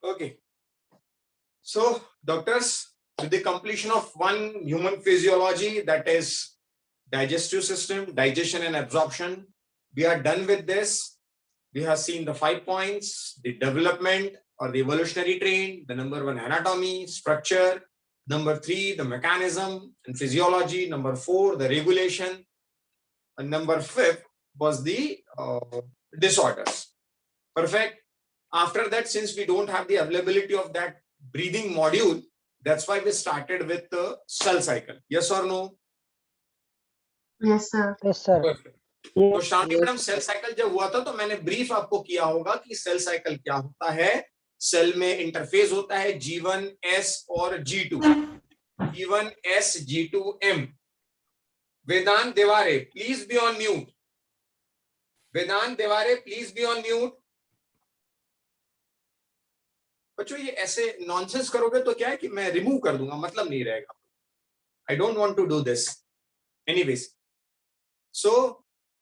Okay. So, doctors, with the completion of one human physiology, that is digestive system, digestion and absorption, we are done with this. We have seen the 5 points, the development or the evolutionary train, the number 1 anatomy, structure, number 3 the mechanism and physiology, number 4 the regulation, and number 5 was the disorders. Perfect. After that, since we don't have the availability of that breathing module, that's why we started with the cell cycle. Yes or no? Yes, sir. Yes, sir. Perfect. तो शांति madam cell cycle जब हुआ था तो मैंने brief आपको किया होगा कि सेल साइकिल क्या होता है. सेल में इंटरफेस होता है G1S और G2. G1S G2M. Vedant Deware please be on mute. Vedant Deware please be on mute. बच्चों ये ऐसे नॉनसेंस करोगे तो क्या है कि मैं रिमूव कर दूंगा, मतलब नहीं रहेगा. I don't want to do this. Anyways, so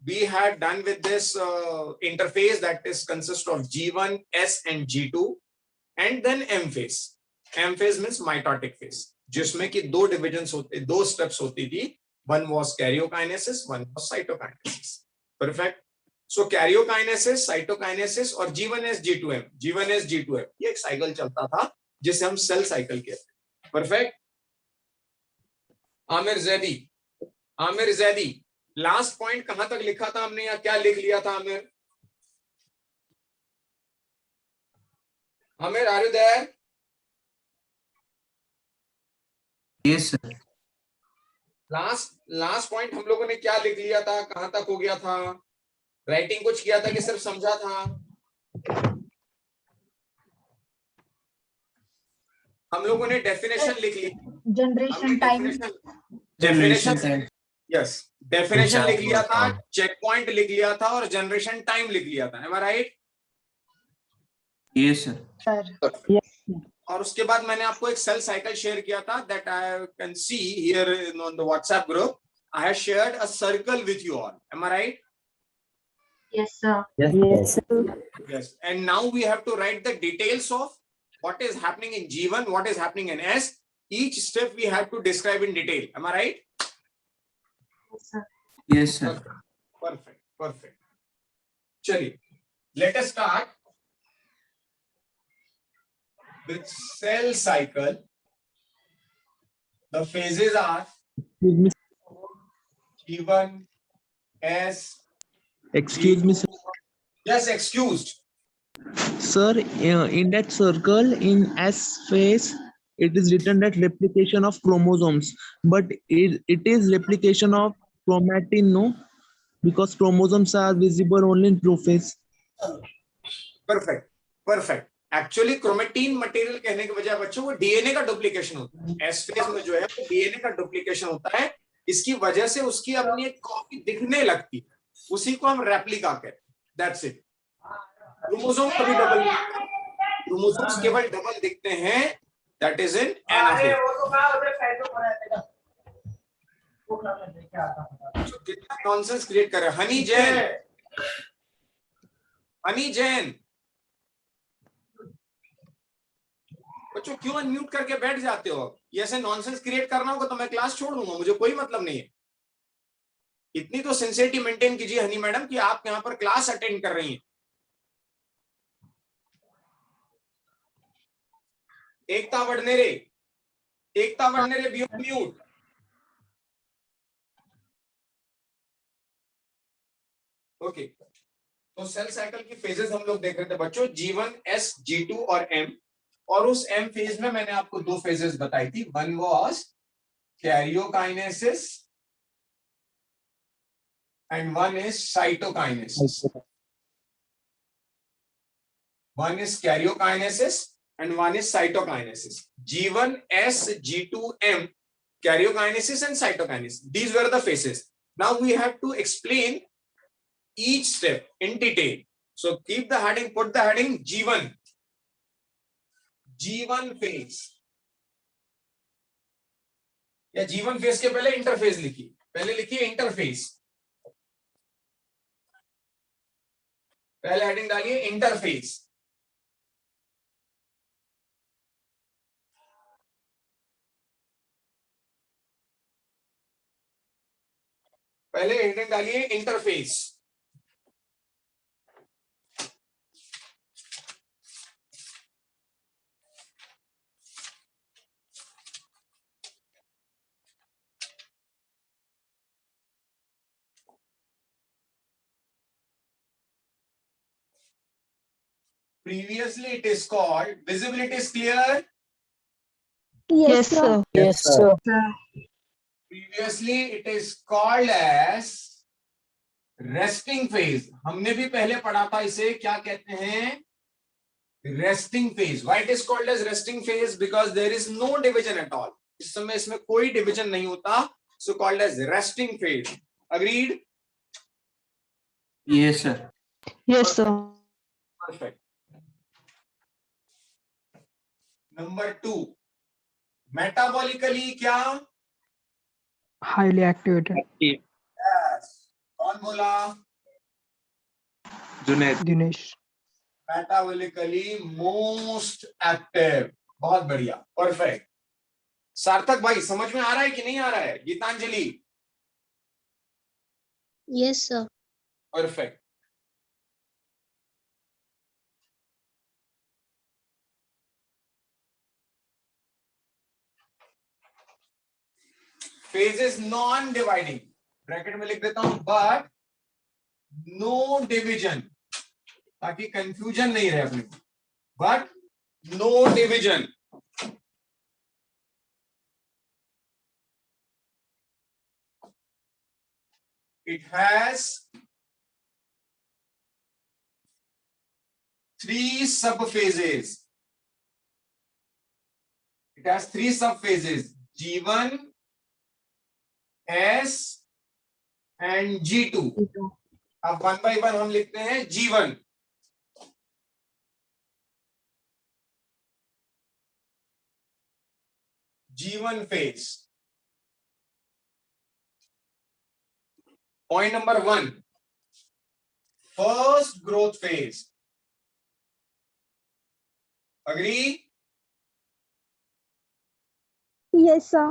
we had done with this interface that is consist of G1, S and G2 and then M phase. M phase means mitotic phase, जिसमें कि दो divisions होते, दो steps होती थी. One was karyokinesis, one was cytokinesis. Perfect. So karyokinesis, cytokinesis और G1S G2M, G1S G2M ये एक साइकिल चलता था जिसे हम सेल साइकिल कहते हैं. Perfect. Aamir Zaidi last point कहां तक लिखा था हमने या क्या लिख लिया था Aamir? Aamir are you there? Yes sir. Last point हम लोगों ने क्या लिख लिया था, कहां तक हो गया था? राइटिंग कुछ किया था कि सिर्फ समझा था? हम लोगों ने डेफिनेशन लिख ली. Generation time. Definition yes, definition लिख लिया था, चेक पॉइंट लिख लिया था और जनरेशन टाइम लिख लिया था. M I right? Yes sir. और उसके बाद मैंने आपको एक सेल साइकिल शेयर किया था that I can see here on the WhatsApp group. I have shared a circle with you all. Am I right? Yes, sir. Yes. Yes. And now we have to write the details of what is happening in G1, what is happening in S. Each step we have to describe in detail. Am I right? Yes, sir. Yes sir. Perfect. चलिए, let us start with cell cycle. The phases are G1, S. Excuse me, sir. Yes, excused. Sir, in that circle in S phase, it is written that replication of chromosomes, but it is replication of chromatin, no? Because chromosomes are visible only in prophase. Perfect. Actually chromatin material कहने के बजाय बच्चों वो DNA का duplication होता है. S phase में जो है वो डीएनए का डुप्लीकेशन होता है. इसकी वजह से उसकी अपनी एक कॉपी दिखने लगती है, उसी को हम रेप्लिका कहते हैं. That's it. क्रोमोसोम कभी डबल, क्रोमोसोम्स केवल डबल दिखते हैं, दैट इज इन एनाफेज. तो कितना नॉनसेंस क्रिएट कर रहा है हनी जैन. बच्चों क्यों अनम्यूट करके बैठ जाते हो? ये ऐसे नॉनसेंस क्रिएट करना होगा तो मैं क्लास छोड़ दूंगा, मुझे कोई मतलब नहीं है. इतनी तो सिंसियरिटी मेंटेन कीजिए हनी मैडम कि आप यहां पर क्लास अटेंड कर रही हैं. एकता Vadnere B on mute. Okay, तो सेल साइकिल की फेजेस हम लोग देख रहे थे बच्चों, G1, S, G2 और M. और उस M फेज में मैंने आपको दो फेजेस बताई थी. One was karyokinesis and one is cytokinesis. One is karyokinesis and one is cytokinesis. G1, S, G2, M, karyokinesis and cytokinesis. These were the phases. Now we have to explain each step in detail. So keep the heading, put the heading G1. G1 phase. या G1 phase के पहले interface लिखिए. पहले लिखिए interface. पहले heading डालिए interface. पहले heading डालिए interface. Previously it is called, visibility is clear. Yes, sir. Yes, sir. Sir. Previously it is called as resting phase. हमने भी पहले पढ़ा था इसे क्या कहते हैं, resting phase. Why it is called as resting phase? Because there is no division at all. इस समय इसमें कोई division नहीं होता, so called as resting phase. Agreed? Yes, sir. Yes, sir. Perfect. Number 2, metabolically क्या? Highly activated. Yes. कौन बोला? Junaid. Dinesh. Metabolically most active. बहुत बढ़िया, परफेक्ट. सार्थक भाई समझ में आ रहा है कि नहीं आ रहा है? Geetanjali, Yes, sir. Perfect. Phase is non dividing, bracket में लिख देता हूं, बट नो डिवीजन, ताकि कंफ्यूजन नहीं रहे अपने को. But no division. It has 3 subphases. It has 3 subphases, G1, S and G2. अब 1 by 1 हम लिखते हैं. G1, G1 phase. Point number 1, first growth phase. Agree? Yes, sir.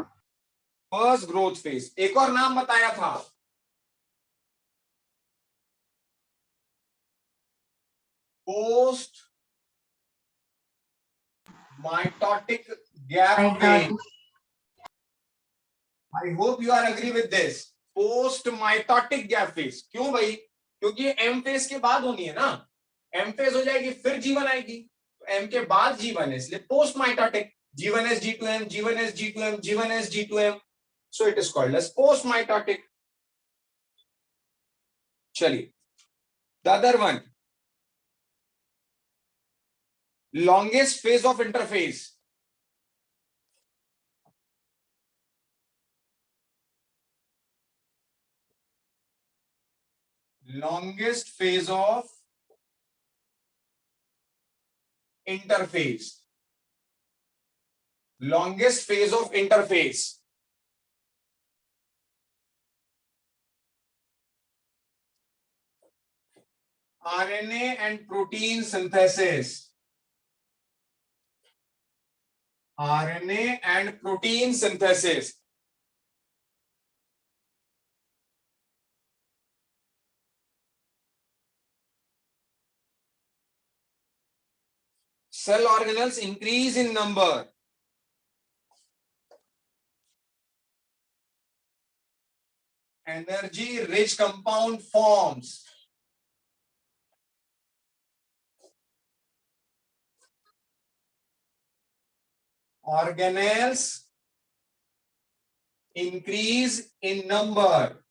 First growth phase. एक और नाम बताया था, post mitotic gap phase. I hope you are agree with this. Post mitotic gap phase. क्यों भाई? क्योंकि एम फेज के बाद होनी है ना. एम फेज हो जाएगी फिर जीवन आएगी, तो एम के बाद जीवन है, इसलिए post mitotic. G1S G2M, G1S G2M, G1S G2M. So it is called as post mitotic. चलिए, the other one, longest phase of interphase. Longest phase of interphase. Longest phase of interphase. RNA and protein synthesis. RNA and protein synthesis. Cell organelles increase in number. Energy rich compound forms. Organelles increase in number.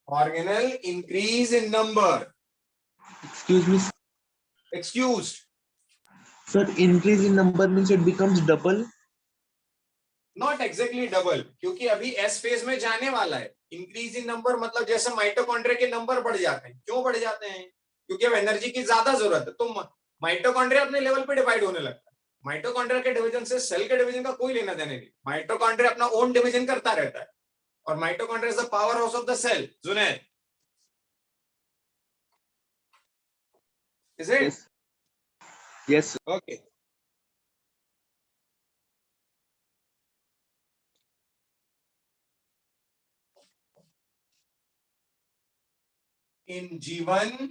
Organelle increase in number. Excuse me, Excused. sir. Increase in number means it becomes double. Not exactly double, क्योंकि अभी S phase में जाने वाला है. Increase in number मतलब जैसे mitochondria के number बढ़ जाते हैं. क्यों बढ़ जाते हैं? क्योंकि अब एनर्जी की ज्यादा जरूरत है, तो माइटोकॉन्ड्रिया अपने लेवल पे डिवाइड होने लगता है. माइटोकॉन्ड्रिया के डिवीजन से सेल के डिवीजन का कोई लेना देना नहीं. माइटोकॉन्ड्रिया अपना ओन डिवीजन करता रहता है, और mitochondria is the power house of the cell. Junaid, is it? Yes. Yes. Okay. In G1,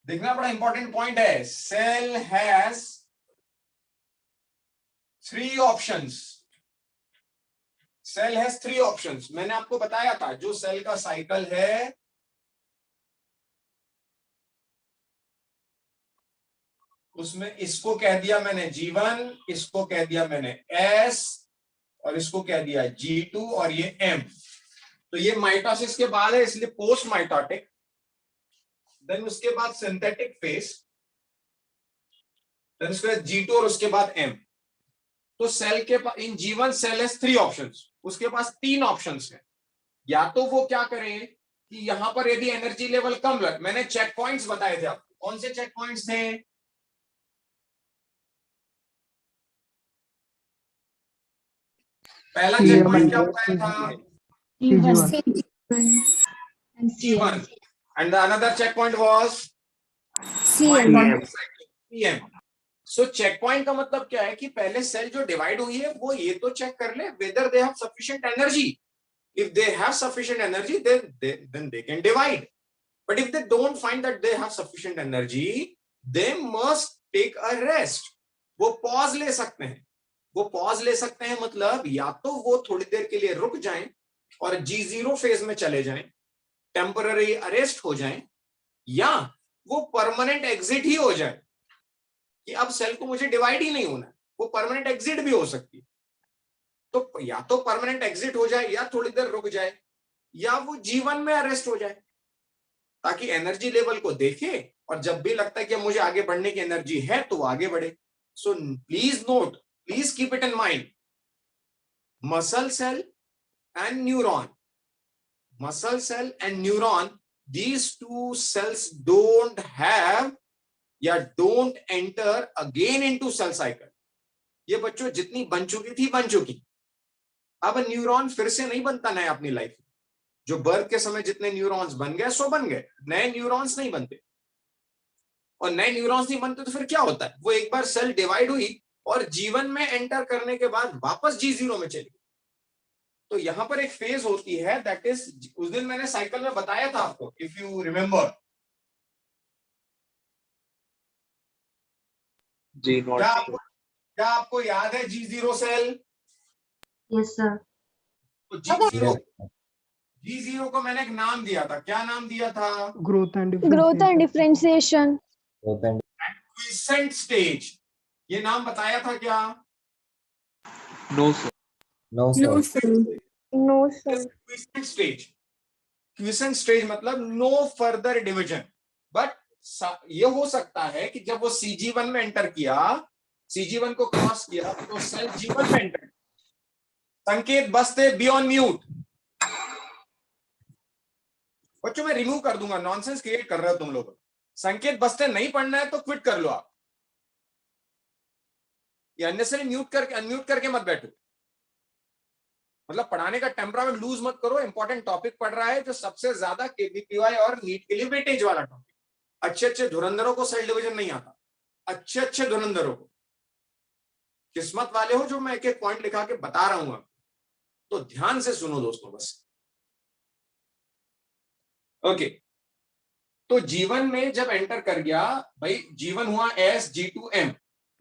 देखना बड़ा इंपॉर्टेंट पॉइंट है, cell has 3 options. Cell has 3 options. मैंने आपको बताया था जो सेल का साइकिल है उसमें इसको कह दिया मैंने G1, इसको कह दिया मैंने S, और इसको कह दिया G2 और ये M। तो ये माइटोसिस के बाद है इसलिए पोस्ट माइटोटिक, देन उसके बाद सिंथेटिक फेज, देन उसके बाद G2 और उसके बाद M। तो सेल के पास इन G1 सेल हैज 3 ऑप्शंस, उसके पास 3 ऑप्शंस है। या तो वो क्या करें कि यहां पर यदि एनर्जी लेवल कम लगे, मैंने चेक पॉइंट्स बताए थे आपको, कौन से चेक पॉइंट्स थे? पहला चेक पॉइंट क्या बताया था? CG1. And G1 and the another checkpoint was CM. PM. So check point का मतलब क्या है कि पहले सेल जो डिवाइड हुई है वो ये तो चेक कर ले whether they have sufficient energy. If they have sufficient energy then they can divide, but if they don't find that they have sufficient energy they must take a rest। वो pause ले सकते हैं। वो pause ले सकते हैं मतलब या तो वो थोड़ी देर के लिए रुक जाएं और G0 फेज में चले जाएं, टेम्पररी अरेस्ट हो जाएं, या वो परमानेंट एग्जिट ही हो जाए कि अब सेल को मुझे डिवाइड ही नहीं होना है। वो परमानेंट एग्जिट भी हो सकती है। तो या तो परमानेंट एग्जिट हो जाए या थोड़ी देर रुक जाए या वो G1 में अरेस्ट हो जाए ताकि एनर्जी लेवल को देखे और जब भी लगता है कि मुझे आगे बढ़ने की एनर्जी है तो वो आगे बढ़े। So please note, please keep it in mind, muscle cell and neuron, muscle cell and neuron, these two cells don't have या don't enter again into cell cycle। ये बच्चों जितनी बन चुकी थी बन चुकी, अब न्यूरॉन फिर से नहीं बनता नया अपनी लाइफ में। जो बर्थ के समय जितने न्यूरॉन्स बन गए सो बन गए, नए न्यूरॉन्स नहीं बनते। और नए न्यूरॉन्स नहीं बनते तो फिर क्या होता है, वो एक बार सेल डिवाइड हुई और G1 में एंटर करने के बाद वापस G0 में चली गई। तो यहां पर एक फेज होती है दैट इज, उस दिन मैंने साइकिल में बताया था आपको, इफ यू रिमेंबर। G0. क्या आपको याद है G0 सेल? Yes, sir. तो G0 को मैंने एक नाम दिया था, क्या नाम दिया था? Growth and differentiation. Quiescent stage. ये नाम बताया था क्या? No, sir. No, sir. Quiescent stage. Quiescent stage मतलब नो फर्दर डिवीजन। बट ये हो सकता है कि जब वो CG1 में एंटर किया, CG1 को क्रॉस किया तो सेल G1 में एंटर, संकेत बसते बी ऑन म्यूट। बच्चों मैं रिमूव कर दूंगा, नॉनसेंस क्रिएट कर रहे हो तुम लोग। संकेत बसते नहीं पढ़ना है तो क्विट कर लो आप, ये अननेसेसरी म्यूट करके अनम्यूट करके मत बैठो। मतलब पढ़ाने का टेम्परामेंट लूज मत करो। इंपॉर्टेंट टॉपिक पढ़ रहा है जो सबसे ज्यादा KVPY और नीट के लिए वेटेज वाला टॉपिक। अच्छे अच्छे धुरंधरों को सेल डिवीजन नहीं आता, अच्छे अच्छे धुरंधरों को। किस्मत वाले हो जो मैं एक एक पॉइंट लिखा के बता रहा हूं आपको, तो ध्यान से सुनो दोस्तों बस। ओके, तो G1 में जब एंटर कर गया भाई, G1 हुआ S, G2 M,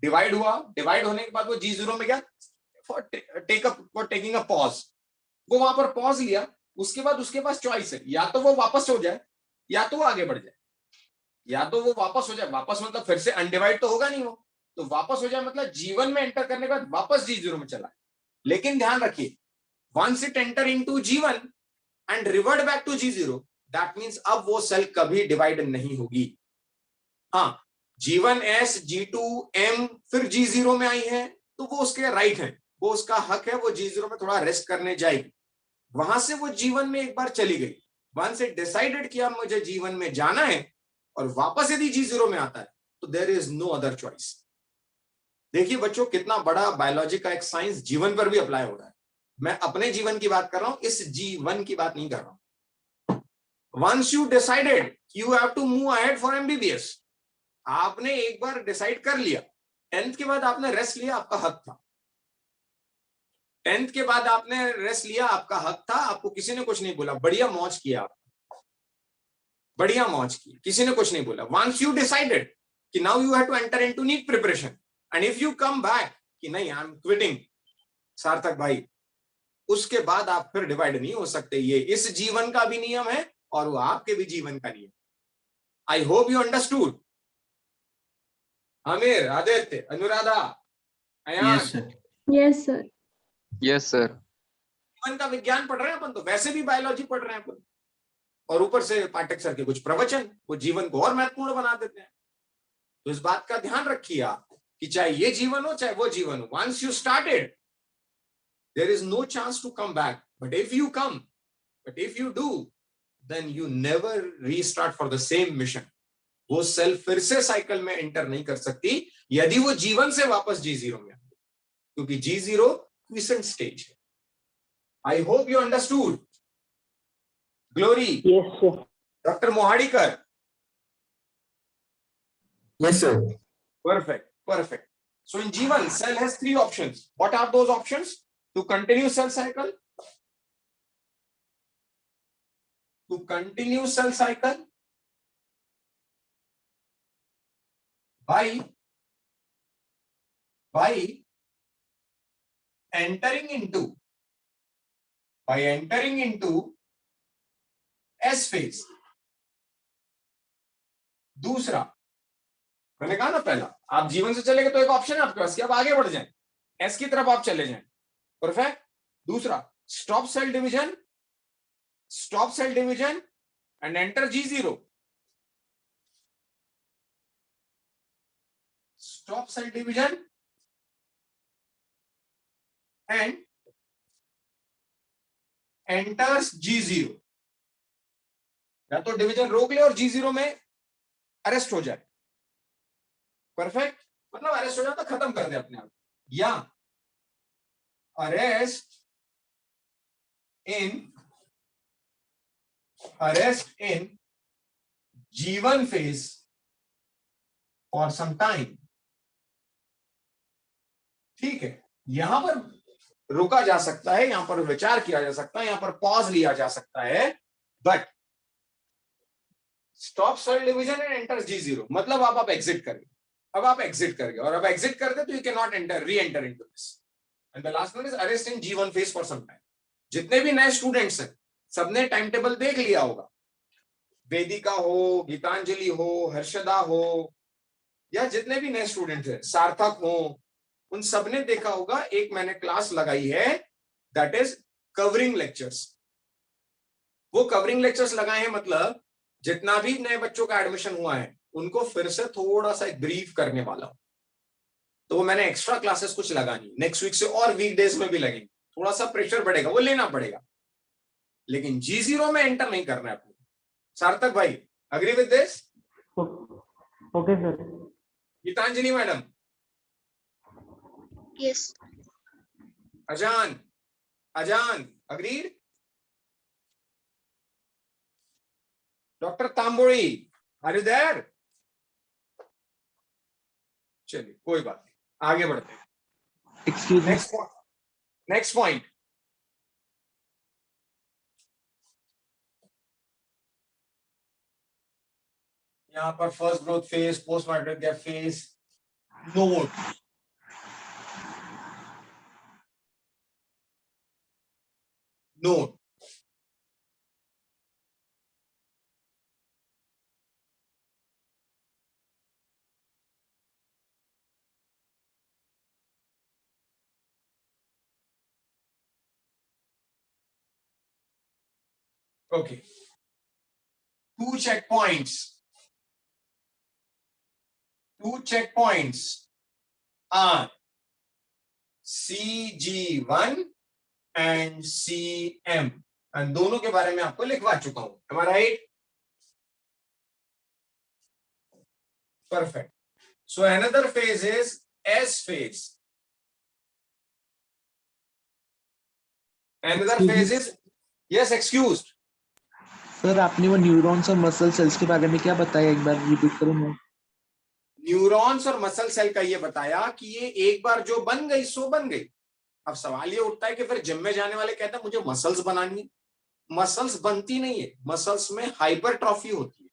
डिवाइड हुआ। डिवाइड होने के बाद वो G0 में गया फॉर टेकिंग अ पॉज। वो वहां पर पॉज लिया, उसके बाद उसके पास चॉइस है, या तो वो वापस हो जाए या तो वो आगे बढ़ जाए। या तो वो वापस हो जाए, वापस मतलब फिर से अनडिवाइड तो होगा नहीं वो, तो वापस हो जाए मतलब G1 में एंटर करने के बाद वापस G0 में चला है। लेकिन ध्यान रखिए, once it enter into G1 and revert back to G0, that means अब वो सेल कभी डिवाइड नहीं होगी। हाँ, G1 S, G2 M फिर G0 में आई है तो वो उसके राइट है, वो उसका हक है, वो G0 में थोड़ा रेस्ट करने जाएगी। वहां से वो G1 में एक बार चली गई, वंस इट डिसाइडेड किया मुझे G1 में जाना है और वापस यदि G0 में आता है तो there is no other choice. देखिए बच्चों कितना बड़ा बायोलॉजी का एक साइंस जीवन पर भी अप्लाई हो रहा है। मैं अपने जीवन की बात कर रहा हूं, इस G1 की बात नहीं कर रहा हूं। Once you decided you have to move ahead for MBBS, आपने एक बार डिसाइड कर लिया, 10th के बाद आपने रेस्ट लिया, आपका हक था। 10th के बाद आपने रेस्ट लिया, आपका हक था, आपको किसी ने कुछ नहीं बोला, बढ़िया मौज किया आप। बढ़िया मौज की, किसी ने कुछ नहीं बोला. Once you decided कि now you have to enter into NEET preparation and if you come back कि नहीं आई एम क्विटिंग सार्थक भाई, उसके बाद आप फिर डिवाइड नहीं हो सकते. ये इस जीवन का भी नियम है और वो आपके भी जीवन का नियम. I hope you understood. Aamir, Aditya, Anuradha, Ayaan, Yes, sir. Yes, sir. Yes, sir. जीवन का विज्ञान पढ़ रहे हैं अपन, तो वैसे भी बायोलॉजी पढ़ रहे हैं अपन, और ऊपर से पाठक सर के कुछ प्रवचन वो जीवन को और महत्वपूर्ण बना देते हैं. तो इस बात का ध्यान रखिए आप कि चाहे ये जीवन हो चाहे वो जीवन हो, once you started there is no chance to come back, but if you do then you never restart for the same mission. वो सेल्फ फिर से साइकिल में एंटर नहीं कर सकती यदि वो जीवन से वापस G0 में, क्योंकि G0 क्विसेंट स्टेज है. I hope you understood. Glory. Yes, sir. Doctor Mohadikar. Yes, sir. Perfect. So in G1, cell has 3 options. What are those options? To continue cell cycle, by entering into S phase. दूसरा, मैंने कहा ना पहला, आप जीवन से चलेंगे तो एक ऑप्शन है आपके पास कि आप आगे बढ़ जाएं, एस की तरफ आप चले जाएं. परफेक्ट. दूसरा, stop cell division and enter G0. Stop cell division and enters G0. या तो डिवीजन रोक ले और G0 में अरेस्ट हो जाए. परफेक्ट. मतलब अरेस्ट हो जाए तो खत्म कर दे अपने आप, या arrest in G1 phase for some time. ठीक है, यहां पर रुका जा सकता है, यहां पर विचार किया जा सकता है, यहां पर पॉज लिया जा सकता है, but stop cell division and enter G0 मतलब आप एग्जिट करेंगे. अब आप एग्जिट कर गए, और अब एग्जिट कर दे तो you can not re enter into this. And the last one is arrest in G1 phase for some time. जितने भी नए स्टूडेंट्स हैं सबने टाइम टेबल देख लिया होगा. वेदिका हो, गीतांजलि हो, हर्षदा हो, या जितने भी नए स्टूडेंट्स हैं, सार्थक हो, उन सबने देखा होगा एक मैंने क्लास लगाई है, दैट इज कवरिंग लेक्चर्स. वो कवरिंग लेक्चर्स लगाए हैं मतलब जितना भी नए बच्चों का एडमिशन हुआ है उनको फिर से थोड़ा सा ब्रीफ करने वाला हूं. तो वो मैंने एक्स्ट्रा क्लासेस कुछ लगानी, नेक्स्ट वीक से और वीकडेज में भी लगेंगे. थोड़ा सा प्रेशर बढ़ेगा, वो लेना पड़ेगा, लेकिन G0 में एंटर नहीं करना है आपको. सार्थक भाई, agree with this? Okay, sir. Geetanjali madam, Yes. Ajan, agreed? Doctor Tambodi, are you there? चलिए कोई बात नहीं, आगे बढ़ते हैं. Excuse me. Next point. यहां पर first growth phase, post mitotic gap phase, note. Okay. 2 checkpoints are CG1 and CM, and दोनों के बारे में आपको लिखवा चुका हूं. Am I right? Perfect. So another phase is S phase. Another phase is, yes, excused. Sir आपने वो न्यूरॉन्स और मसल सेल्स के बारे में क्या बताया, एक बार रिपीट करो ना. न्यूरॉन्स और मसल सेल का ये बताया कि ये एक बार जो बन गई सो बन गई. अब सवाल ये उठता है कि फिर जिम में जाने वाले कहते हैं मुझे मसल्स बनानी है. मसल्स बनती नहीं है, मसल्स में हाइपरट्रॉफी होती है.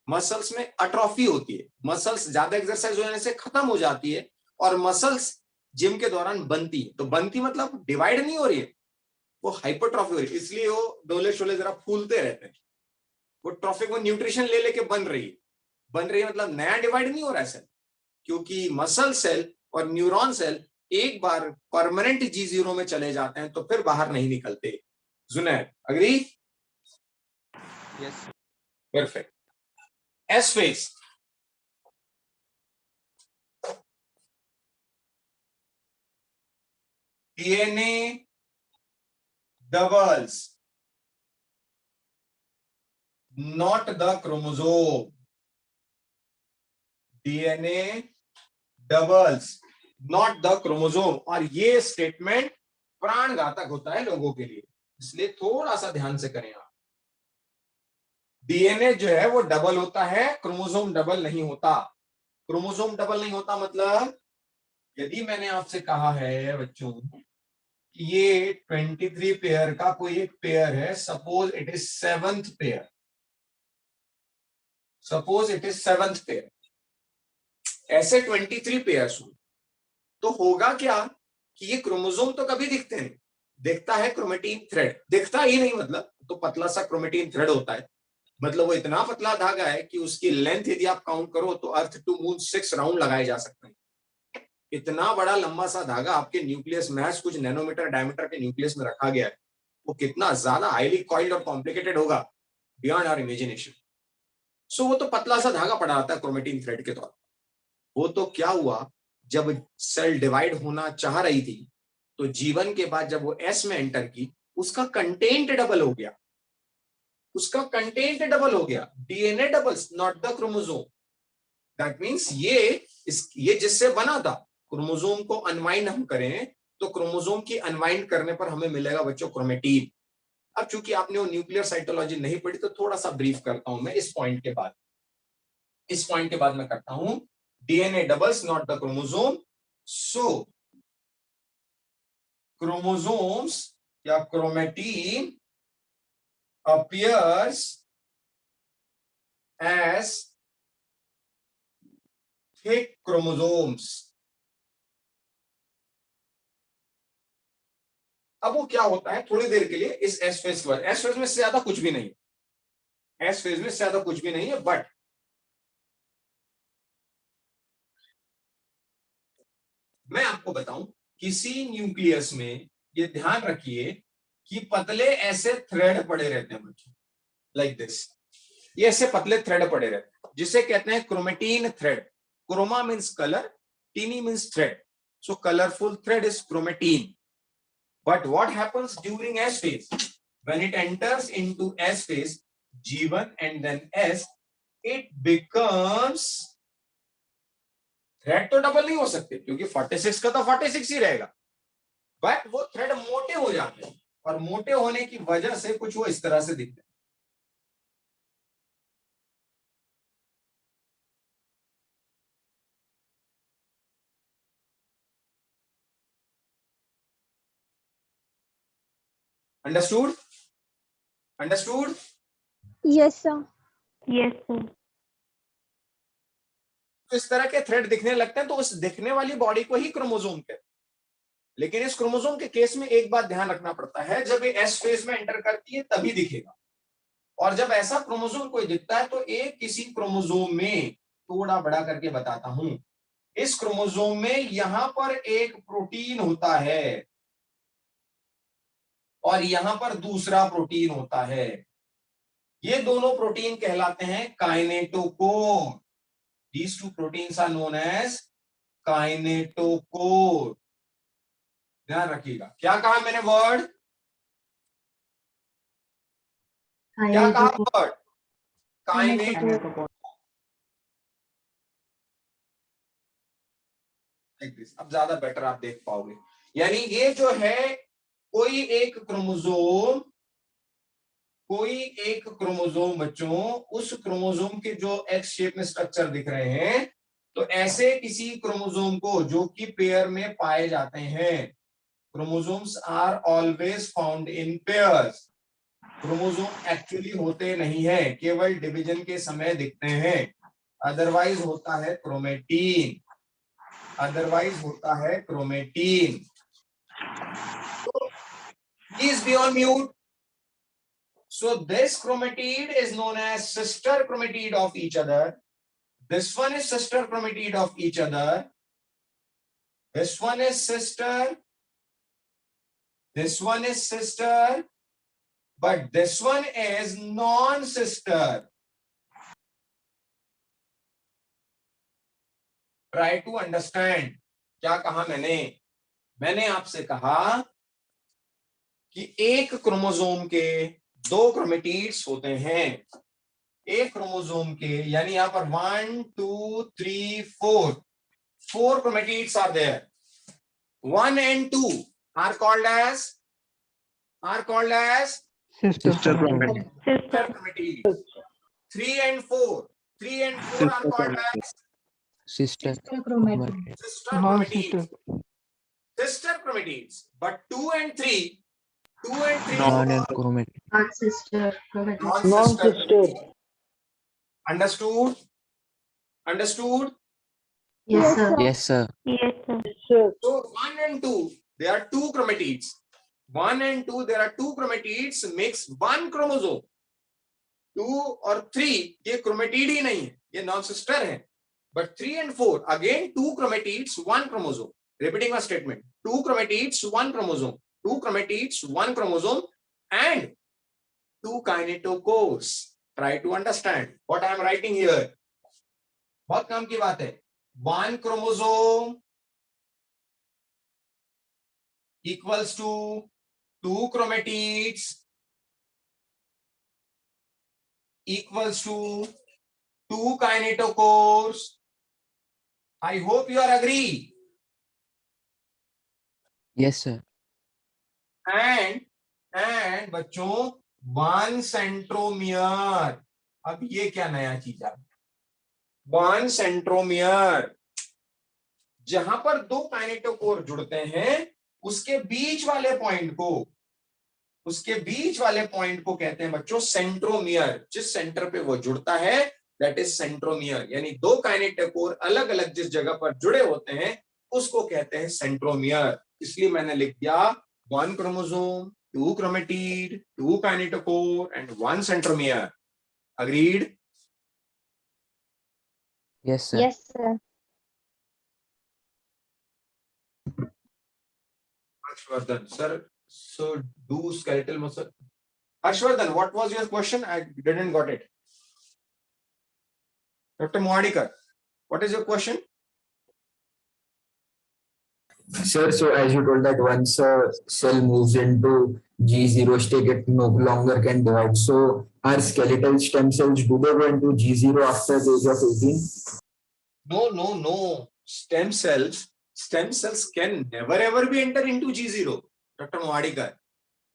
मसल्स में अट्रॉफी होती है, मसल्स ज्यादा एक्सरसाइज होने से खत्म हो जाती है, और मसल्स जिम के दौरान बनती है। तो बनती मतलब डिवाइड नहीं हो रही है, वो हाइपरट्रॉफी हो रही है, इसलिए वो डोले शोले जरा फूलते रहते हैं। वो ट्रॉफिक में न्यूट्रिशन ले लेके बन रही है, मतलब नया डिवाइड नहीं हो रहा है सेल, क्योंकि मसल सेल और न्यूरॉन सेल एक बार परमानेंट G0 में चले जाते हैं तो फिर बाहर नहीं निकलते। Junaid, agree? Yes, sir. Perfect. S phase, DNA doubles, not the chromosome. DNA doubles, not the chromosome। और ये स्टेटमेंट प्राण घातक होता है लोगों के लिए, इसलिए थोड़ा सा ध्यान से करें आप। डीएनए जो है वो डबल होता है, क्रोमोसोम डबल नहीं होता। क्रोमोसोम डबल नहीं होता मतलब, यदि मैंने आपसे कहा है बच्चों कि ये 23 पेयर का कोई एक पेयर है, suppose it is seventh pair, suppose it is seventh pair, ऐसे 23 पेयर्स हो, तो होगा क्या कि ये क्रोमोसोम तो कभी दिखते नहीं, दिखता है क्रोमेटिन थ्रेड, दिखता ही नहीं मतलब तो पतला सा क्रोमेटिन थ्रेड होता है, मतलब वो इतना पतला धागा है कि उसकी लेंथ यदि आप काउंट करो तो अर्थ टू मून 6 राउंड लगाए जा सकते हैं। इतना बड़ा लंबा सा धागा आपके न्यूक्लियस में कुछ नैनोमीटर डायमीटर के न्यूक्लियस में रखा गया है, वो कितना ज्यादा हाईली कॉइल्ड और कॉम्प्लिकेटेड होगा, बियॉन्ड आवर इमेजिनेशन। सो वो तो पतला सा धागा पड़ा रहता है क्रोमेटिन थ्रेड के तौर पर। वो तो क्या हुआ, जब सेल डिवाइड होना चाह रही थी तो जीवन के बाद जब वो एस में एंटर की, उसका कंटेंट डबल हो गया, उसका कंटेंट डबल हो गया। DNA doubles, not the chromosome. That means ये जिससे बना था, क्रोमोसोम को अनवाइंड हम करें तो क्रोमोसोम की अनवाइंड करने पर हमें मिलेगा बच्चों क्रोमेटिन। अब चूंकि आपने वो न्यूक्लियर साइटोलॉजी नहीं पढ़ी तो थोड़ा सा ब्रीफ करता हूं मैं इस पॉइंट के बाद, इस पॉइंट के बाद मैं करता हूं। DNA doubles, not the chromosome. So chromosomes या chromatin appears as thick chromosomes। अब वो क्या होता है थोड़ी देर के लिए इस एस फेज पर, एस फेज में से ज्यादा कुछ भी नहीं, एस फेज में से ज्यादा कुछ भी नहीं है, बट मैं आपको बताऊं किसी न्यूक्लियस में ये ध्यान रखिए कि पतले ऐसे थ्रेड पड़े रहते हैं बच्चों, लाइक दिस, ये ऐसे पतले थ्रेड पड़े रहते हैं जिसे कहते हैं chromatin thread. Chroma means colour, tiny means thread, so colourful thread is chromatin. But what happens during S phase? When it enters into S phase, G1 and then S, it becomes, thread तो double नहीं हो सकते क्योंकि 46 का तो 46 ही रहेगा, but वो thread मोटे हो जाते हैं, और मोटे होने की वजह से कुछ वो इस तरह से दिखते हैं। Understood? Understood? Yes, sir. Yes, sir. तो इस तरह के थ्रेड दिखने लगते हैं तो उस दिखने वाली बॉडी को ही क्रोमोसोम कहते हैं। लेकिन इस क्रोमोसोम के केस में एक बात ध्यान रखना पड़ता है, जब ये एस फेज में एंटर करती है तभी दिखेगा, और जब ऐसा क्रोमोसोम कोई दिखता है तो एक किसी क्रोमोसोम में, थोड़ा बड़ा करके बताता हूं, इस क्रोमोसोम में यहां पर एक प्रोटीन होता है और यहां पर दूसरा प्रोटीन होता है, ये दोनों प्रोटीन कहलाते हैं kinetochore. These two proteins are known as kinetochore. ध्यान रखिएगा, क्या कहा मैंने वर्ड, क्या कहा वर्ड, काइनेटोकोर। अब ज्यादा बेटर आप देख पाओगे, यानी ये जो है कोई एक क्रोमोसोम, कोई एक क्रोमोसोम बच्चों, उस क्रोमोसोम के जो एक्स शेप में स्ट्रक्चर दिख रहे हैं, तो ऐसे किसी क्रोमोसोम को जो कि पेयर में पाए जाते हैं, chromosomes are always found in pairs. Chromosome actually होते नहीं है, केवल डिवीजन के समय दिखते हैं, अदरवाइज होता है क्रोमेटीन, अदरवाइज होता है chromatin. Please be on mute. So this chromatid is known as sister chromatid of each other. This one is sister chromatid of each other. This one is sister. This one is sister. But this one is non-sister. Try to understand. क्या कहा मैंने? मैंने आपसे कहा कि एक chromosome के दो क्रोमेटिड्स होते हैं, एक क्रोमोसोम के, यानी यहां पर 1 2 3 4 4 chromatids are there. 1 and 2 are called as Sister chromatid. sister chromatids. 3 and 4 are called as Sister chromatid. sister Non-sister. chromatids. Sister chromatids. But 2 and 3 Non-sister chromatid. non-sister chromatids. Understood? Understood? Yes, sir. Yes, sir. So 1 and 2, there are two chromatids. 1 and 2, there are two chromatids makes one chromosome. 2 और 3 ये chromatid ही नहीं है, ये non sister है. But 3 and 4 again two chromatids, one chromosome. Repeating my statement: two chromatids, one chromosome. Two chromatids, one chromosome, and two kinetochores. Try to understand what I am writing here. बहुत काम की बात है. One chromosome equals to two chromatids equals to two kinetochores. I hope you are agree. Yes, sir. And बच्चों one centromere. अब ये क्या नया चीज है? वन सेंट्रोमियर, जहां पर दो काइनेटोकोर जुड़ते हैं उसके बीच वाले पॉइंट को कहते हैं बच्चों सेंट्रोमियर. जिस सेंटर पे वो जुड़ता है दैट इज सेंट्रोमियर. यानी दो काइनेटोकोर अलग अलग जिस जगह पर जुड़े होते हैं उसको कहते हैं सेंट्रोमियर. इसलिए मैंने लिख दिया one chromosome, two chromatid, two kinetochore, and one centromere. Agreed? Yes, sir. Yes, sir. Harshvardhan, sir. So do skeletal muscle. Harshvardhan, what was your question? I didn't got it. Dr. Moadikar, what is your question? Sir, so as you told that once a cell moves into G0 state, it no longer can divide. So our skeletal stem cells, do they go into G0 after the age of 18? No. Stem cells can never ever be enter into G0. Dr. Moadikar,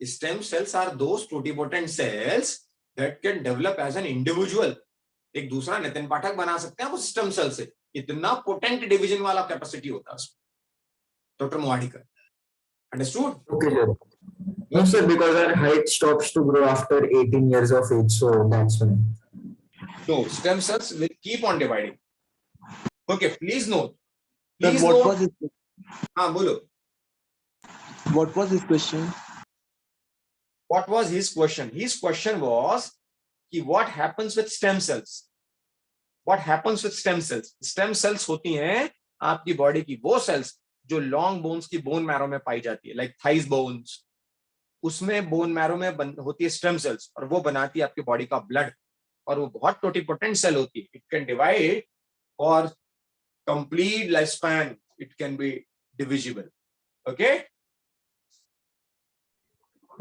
stem cells are those pluripotent cells that can develop as an individual. एक दूसरा नितिन पाठक बना सकते हैं वो stem cell से. इतना potent division वाला capacity होता है उसमें. Doctor Mohadikar, understood? Okay, sir. No, sir, because our height stops to grow after 18 years of age, so that's why. No, stem cells will keep on dividing. Okay, please note. Sir, Please what note. was his, हाँ बोलो. what was his question? What was his question? His question was कि what happens with stem cells? What happens with stem cells? Stem cells होती हैं आपकी body की वो sales जो long bones की बोन मैरो में पाई जाती है, लाइक थाइस बोन्स. उसमें बोन मैरो में होती है स्टेम सेल्स और वो बनाती है आपकी बॉडी का ब्लड. और वो बहुत टोटिपोटेंट सेल होती है. It can divide for complete life span. It can be divisible. Okay,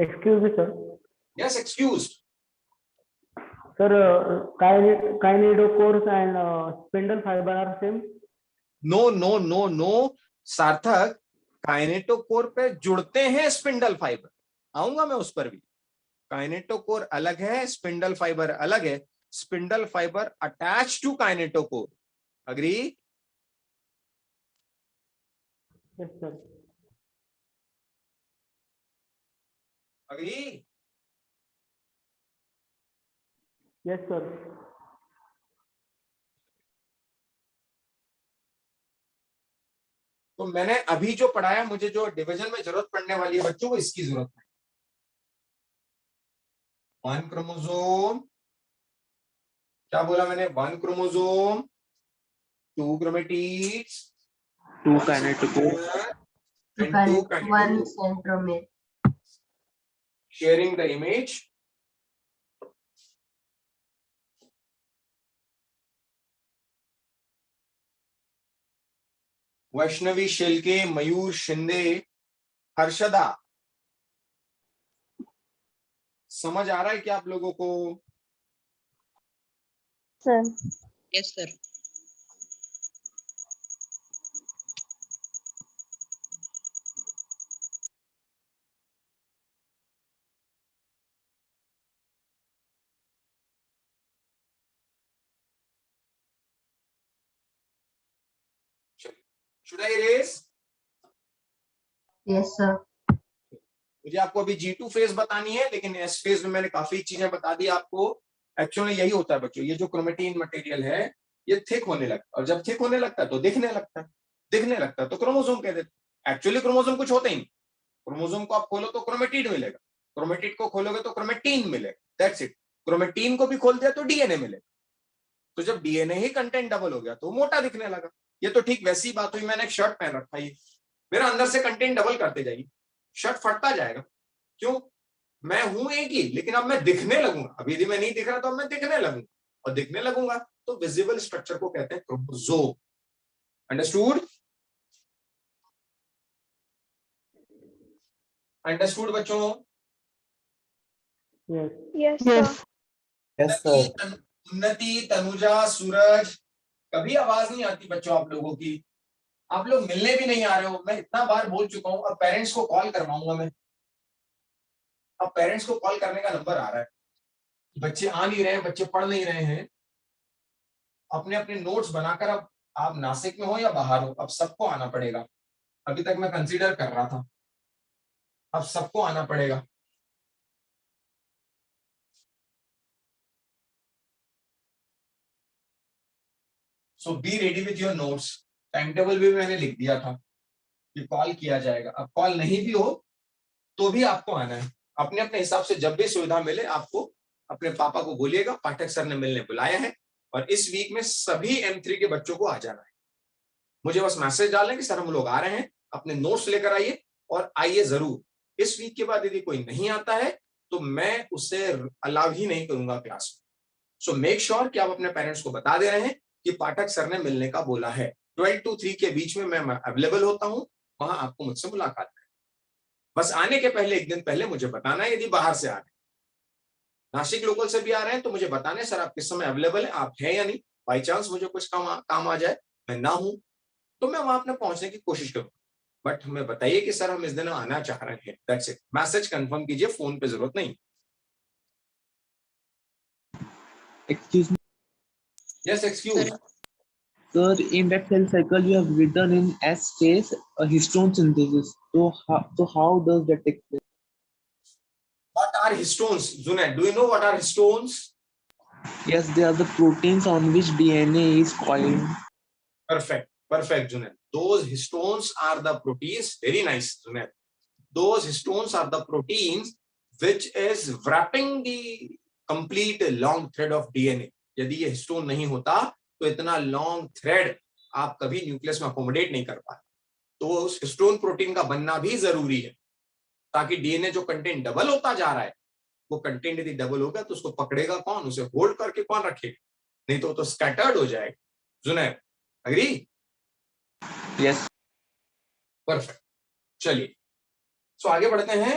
Excuse me, sir. Yes, excused. Sir, kinetochores and spindle fiber are same. No Sarthak, kinetochore पे जुड़ते हैं स्पिंडल फाइबर. आऊंगा मैं उस पर भी. काइनेटोकोर अलग है, स्पिंडल फाइबर अलग है. Spindle fibre attach to kinetochore. Agree? Yes, sir. Agree? Yes, sir. तो मैंने अभी जो पढ़ाया, मुझे जो डिवीजन में जरूरत पड़ने वाली है बच्चों को, इसकी जरूरत है। 1 क्रोमोसोम, क्या बोला मैंने? 1 chromosome, 2 chromatids, 2 kinetochores, and 2 One kinetochores centromere. sharing the image. Vaishnavi Shelke, Mayur Shinde, Harshada, समझ आ रहा है क्या आप लोगों को? sir. Yes, sir. Should I erase? Yes, sir. मुझे आपको अभी G2 फेज बतानी है, लेकिन S फेज में मैंने काफी चीजें बता दी आपको। एक्चुअली यही होता है बच्चों, ये जो क्रोमेटिन मटेरियल है ये थिक होने लगता है, और जब थिक होने लगता है तो दिखने लगता है, दिखने लगता है तो क्रोमोसोम कह देते हैं। एक्चुअली क्रोमोसोम कुछ होता ही नहीं। क्रोमोसोम को आप खोलो तो क्रोमेटिड मिलेगा, क्रोमेटिड को खोलोगे तो क्रोमेटीन मिलेगा, दैट्स इट। क्रोमेटीन को भी खोल दिया तो डीएनए मिलेगा। तो जब डीएनए ही कंटेंट डबल हो गया तो मोटा दिखने लगा। ये तो ठीक वैसी बात हुई, मैंने एक शर्ट पहन रखा है, मेरा अंदर से कंटेंट डबल करते जाइए, शर्ट फटता जाएगा। क्यों? मैं हूं एक ही, लेकिन अब मैं दिखने लगूंगा। अभी भी मैं नहीं दिख रहा तो अब मैं दिखने लगूंगा, और दिखने लगूंगा तो विजिबल स्ट्रक्चर को कहते हैं क्रोमोसोम। अंडरस्टूड? अंडरस्टूड बच्चों? Yes. Yes, sir. Yes, sir. उन्नति, तनुजा, सूरज, कभी आवाज नहीं आती बच्चों आप लोगों की। आप लोग मिलने भी नहीं आ रहे हो। मैं इतना बार बोल चुका हूं, अब पेरेंट्स को कॉल करवाऊंगा मैं। अब पेरेंट्स को कॉल करने का नंबर आ रहा है, बच्चे आ नहीं रहे हैं, बच्चे पढ़ नहीं रहे हैं। अपने अपने नोट्स बनाकर, अब आप नासिक में हो या बाहर हो, अब सबको आना पड़ेगा। अभी तक मैं कंसीडर कर रहा था, अब सबको आना पड़ेगा। So be ready with your notes. Time table भी मैंने लिख दिया था कि कॉल किया जाएगा। अब कॉल नहीं भी हो तो भी आपको आना है। अपने अपने हिसाब से जब भी सुविधा मिले आपको अपने पापा को बोलिएगा, पाठक सर ने मिलने बुलाया है, और इस वीक में सभी M3 के बच्चों को आ जाना है। मुझे बस मैसेज डालें कि सर हम लोग आ रहे हैं, अपने नोट्स लेकर आइए और आइए जरूर। इस वीक के बाद यदि कोई नहीं आता है तो मैं उसे अलाउ ही नहीं करूंगा क्लास में। सो मेक श्योर कि आप अपने पेरेंट्स को बता दे रहे हैं कि पाठक सर ने मिलने का बोला है। 12 to 3 के बीच में मैं अवेलेबल होता हूँ, वहां आपको मुझसे मुलाकात करें। बस आने के पहले, एक दिन पहले मुझे बताना है। यदि बाहर से आ रहे हैं, नासिक लोकल से भी आ रहे हैं, तो मुझे बताने सर आप किस समय अवेलेबल है, आप हैं या नहीं। बाई चांस मुझे कुछ काम आ जाए, मैं ना हूं, तो मैं वहां अपने पहुंचने की कोशिश करूंगा। बट हमें बताइए कि सर हम इस दिन आना चाह रहे हैं, दैट्स इट। मैसेज कंफर्म कीजिए, फोन पे जरूरत नहीं। excuse me, yes, excuse. sir, in that cell cycle you have written in S phase a histone synthesis. So how does that take place? What are histones, Junaid? Do you know what are histones? Yes, they are the proteins on which DNA is coiled. Perfect, perfect, Junaid. Those histones are the proteins. Very nice, Junaid. Those histones are the proteins which is wrapping the complete long thread of DNA. यदि ये histone नहीं होता तो इतना long thread आप कभी nucleus में accommodate नहीं कर पाते। तो उस हिस्टोन प्रोटीन का बनना भी जरूरी है, ताकि डीएनए जो कंटेंट डबल होता जा रहा है, वो कंटेंट यदि डबल होगा तो उसको पकड़ेगा कौन, उसे होल्ड करके कौन रखेगा? नहीं तो स्कैटर्ड हो जाएगा। जुनैद, एग्री? Yes. परफेक्ट, चलिए सो आगे बढ़ते हैं।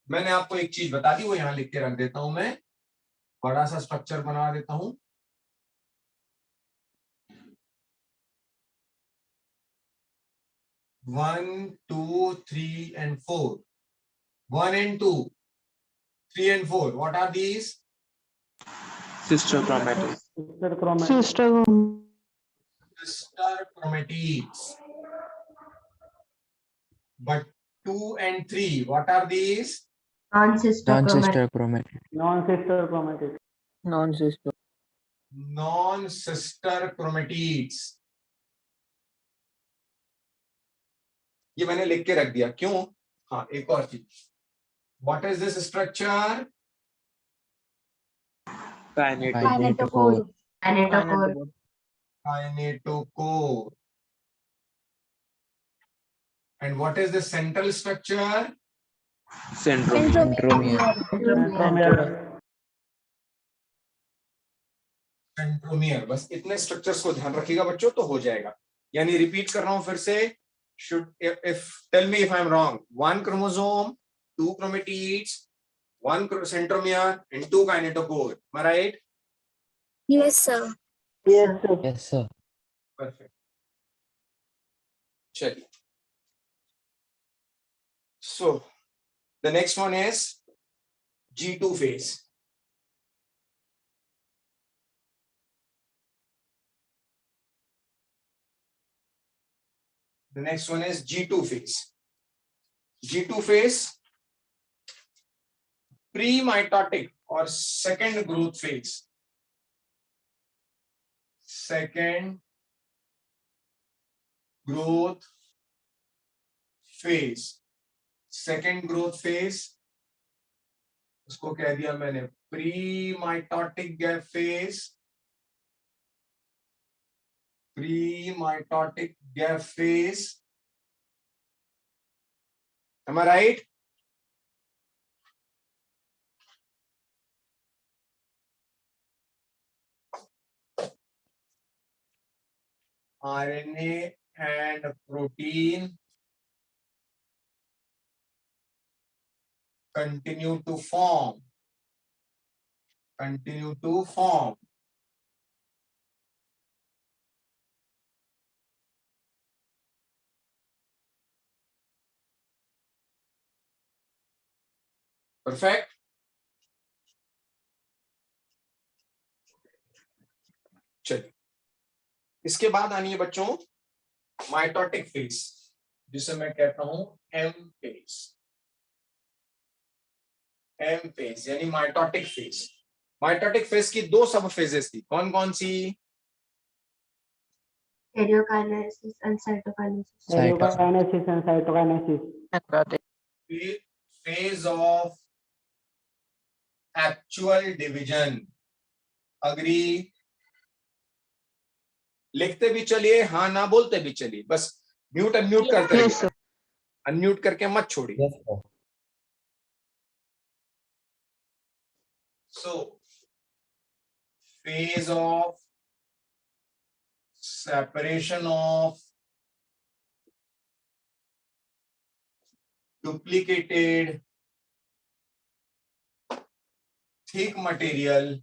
मैंने आपको एक चीज बता दी, वो यहां लिख के रख देता हूं। मैं बड़ा सा स्ट्रक्चर बना देता हूं। One, two, three and four. 1 and 2, 3 and 4. What are these? Sister chromatids. Sister chromatids. Sister. Sister chromatids. But 2 and 3, what are these? Non-sister chromatid. Non-sister chromatids. Non-sister. non-sister chromatids. ये मैंने लिख के रख दिया, क्यों? हाँ, एक और चीज, what is this structure? Kinetochore. Kinetochore. Kinetochore. And what is the central structure? Centromere. Centromere. Centromere. बस इतने स्ट्रक्चर्स को ध्यान रखिएगा बच्चों, तो हो जाएगा. यानी रिपीट कर रहा हूं फिर से, should if tell me if I'm wrong, one chromosome, two chromatids, one centromere and two kinetochore. Am I right? Yes, sir. Yes, sir. Yes, sir. Perfect. चलिए. So the next one is G2 phase. The next one is G2 phase. G2 phase, pre-mitotic or second growth phase. Second growth phase. Second growth phase, उसको कह दिया मैंने pre-mitotic gap phase. Pre-mitotic gap phase. Am I right? RNA and protein continue to form. Continue to form. Perfect. चलिए, इसके बाद आनी है बच्चों माइटोटिक फेज, जिसे मैं कहता हूं एम फेज. एम फेज यानी माइटोटिक फेज. माइटोटिक फेज की दो सब फेजेस थी, कौन कौन सी? Karyokinesis and cytokinesis. Karyokinesis and cytokinesis. Phase of actual division. Agree? लिखते भी चलिए, हाँ ना बोलते भी चलिए, बस म्यूट अनम्यूट करते रहिए. अनम्यूट करके मत छोड़िए. So, phase of separation of duplicated thick material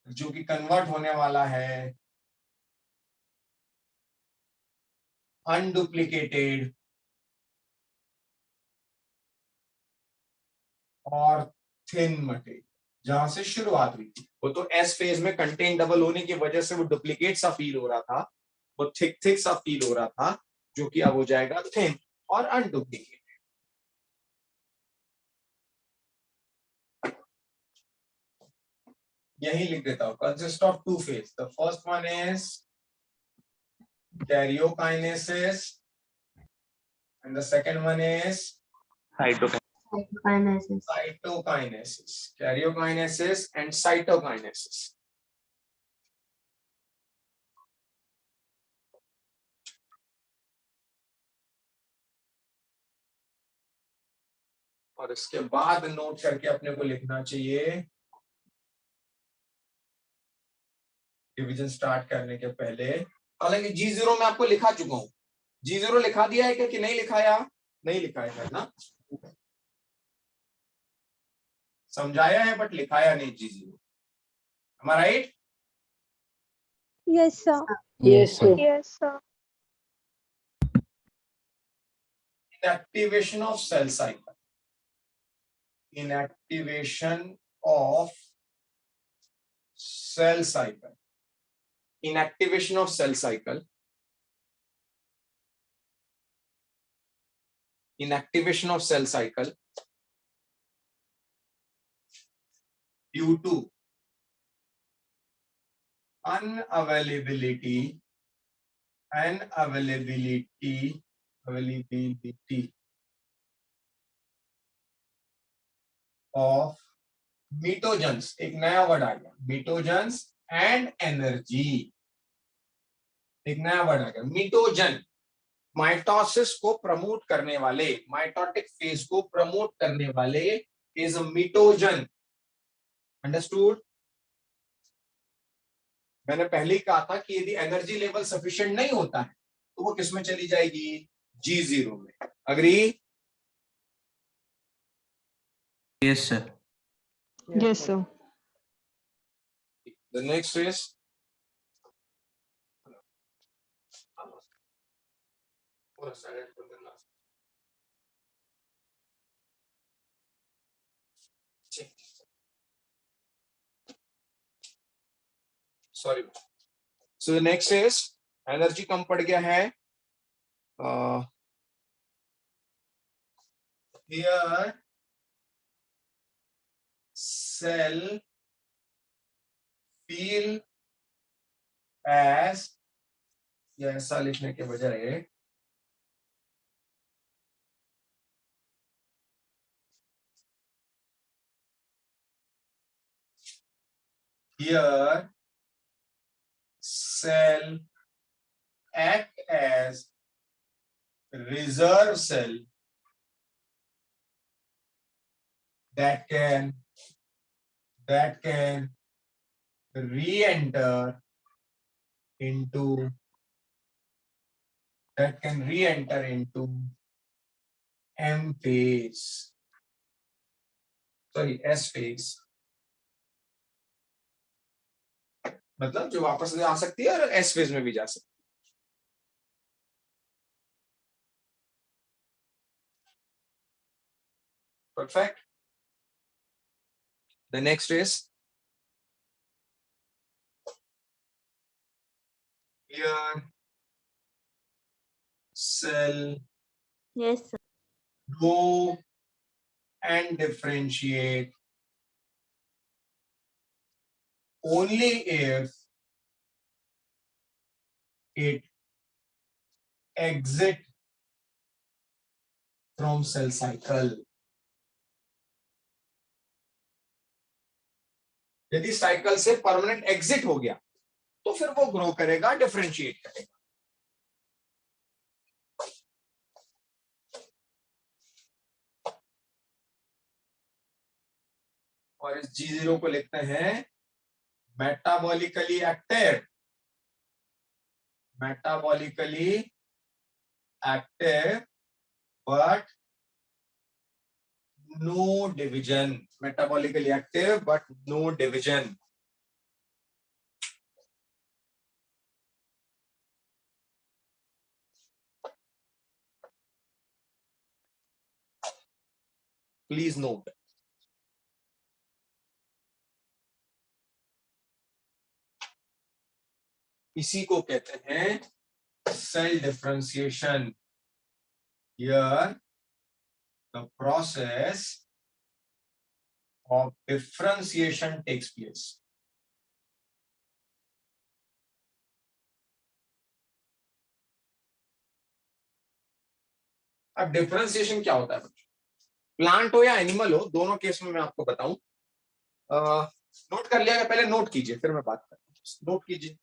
जो कि कन्वर्ट होने वाला है अनडुप्लीकेटेड और थिन मटेरियल, जहां से शुरुआत हुई थी. वो तो एस फेज में कंटेंट डबल होने की वजह से वो डुप्लीकेट सा फील हो रहा था, वो थिक थिक सा फील हो रहा था, जो कि अब हो जाएगा थिन और अनडुप्लीकेटेड. यही लिख देता हूं, consist of two phase. The first one is karyokinesis and the second one is Cytokinesis. cytokinesis. Karyokinesis and cytokinesis. और इसके बाद नोट करके अपने को लिखना चाहिए, डिवीजन स्टार्ट करने के पहले. हालांकि G0 में आपको लिखा चुका हूं. G0 लिखा दिया है क्या कि नहीं लिखाया? नहीं लिखाया है ना, समझाया है बट लिखाया नहीं G0. Am I right? Yes, sir. Yes, sir. Yes, sir. Inactivation of cell cycle. Inactivation of cell cycle. Inactivation of cell cycle inactivation of cell cycle due to unavailability of mitogens, एक नया word आ गया, mitogens and energy, एक नया word आ गया, mitogen, mitosis को promote करने वाले, mitotic phase को प्रमोट करने वाले इज मिटोजन। अंडरस्टूड? मैंने पहले ही कहा था कि यदि एनर्जी लेवल सफिशिएंट नहीं होता है तो वो किसमें चली जाएगी? G0 में। Agree? Yes, sir. Yes, sir. The next is sorry. So the next is energy कम पड़ गया है, here cell feel as, या ऐसा लिखने के बजाय here cell act as reserve cell that can re-enter into M phase, sorry S phase, मतलब जो वापस आ सकती है और S phase में भी जा सकती है। Perfect. The next is here cell Yes, sir. grow and differentiate only if it exit from cell cycle। यदि साइकिल से परमानेंट एग्जिट हो गया तो फिर वो ग्रो करेगा, डिफरेंशिएट करेगा। और इस G0 को लिखते हैं metabolically active but no division, metabolically active but no division. Please note, इसी को कहते हैं cell differentiation. Here the process of differentiation takes place। अब डिफरेंशिएशन क्या होता है बच्चों? प्लांट हो या एनिमल हो, दोनों केस में मैं आपको बताऊं। नोट कर लिया? पहले नोट कीजिए फिर मैं बात करता हूं। नोट कीजिए।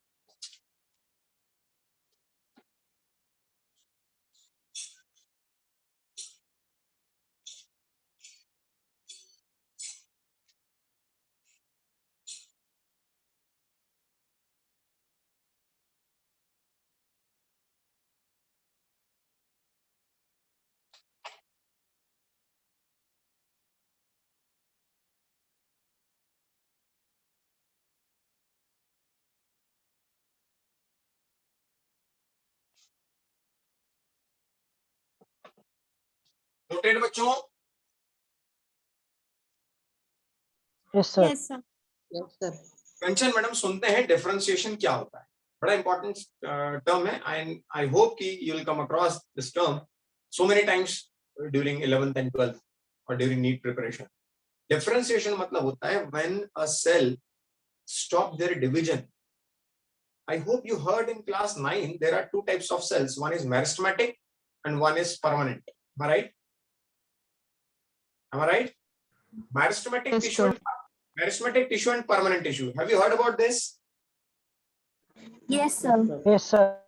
नोटेड बच्चों? Yes, sir. Yes, sir. कंचन मैडम, सुनते हैं डिफरेंशिएशन क्या होता है। बड़ा इंपॉर्टेंट टर्म है, आई होप कि you will come across this term so many times during 11th and 12th or during NEET preparation. Differentiation मतलब होता है when a cell stop their division. I hope you heard in class 9 there are two types of cells. One is meristematic and one is permanent. Am I right? Am I right? Meristematic Yes, tissue, sir. meristematic tissue and permanent tissue. Have you heard about this? Yes, sir. Yes, sir.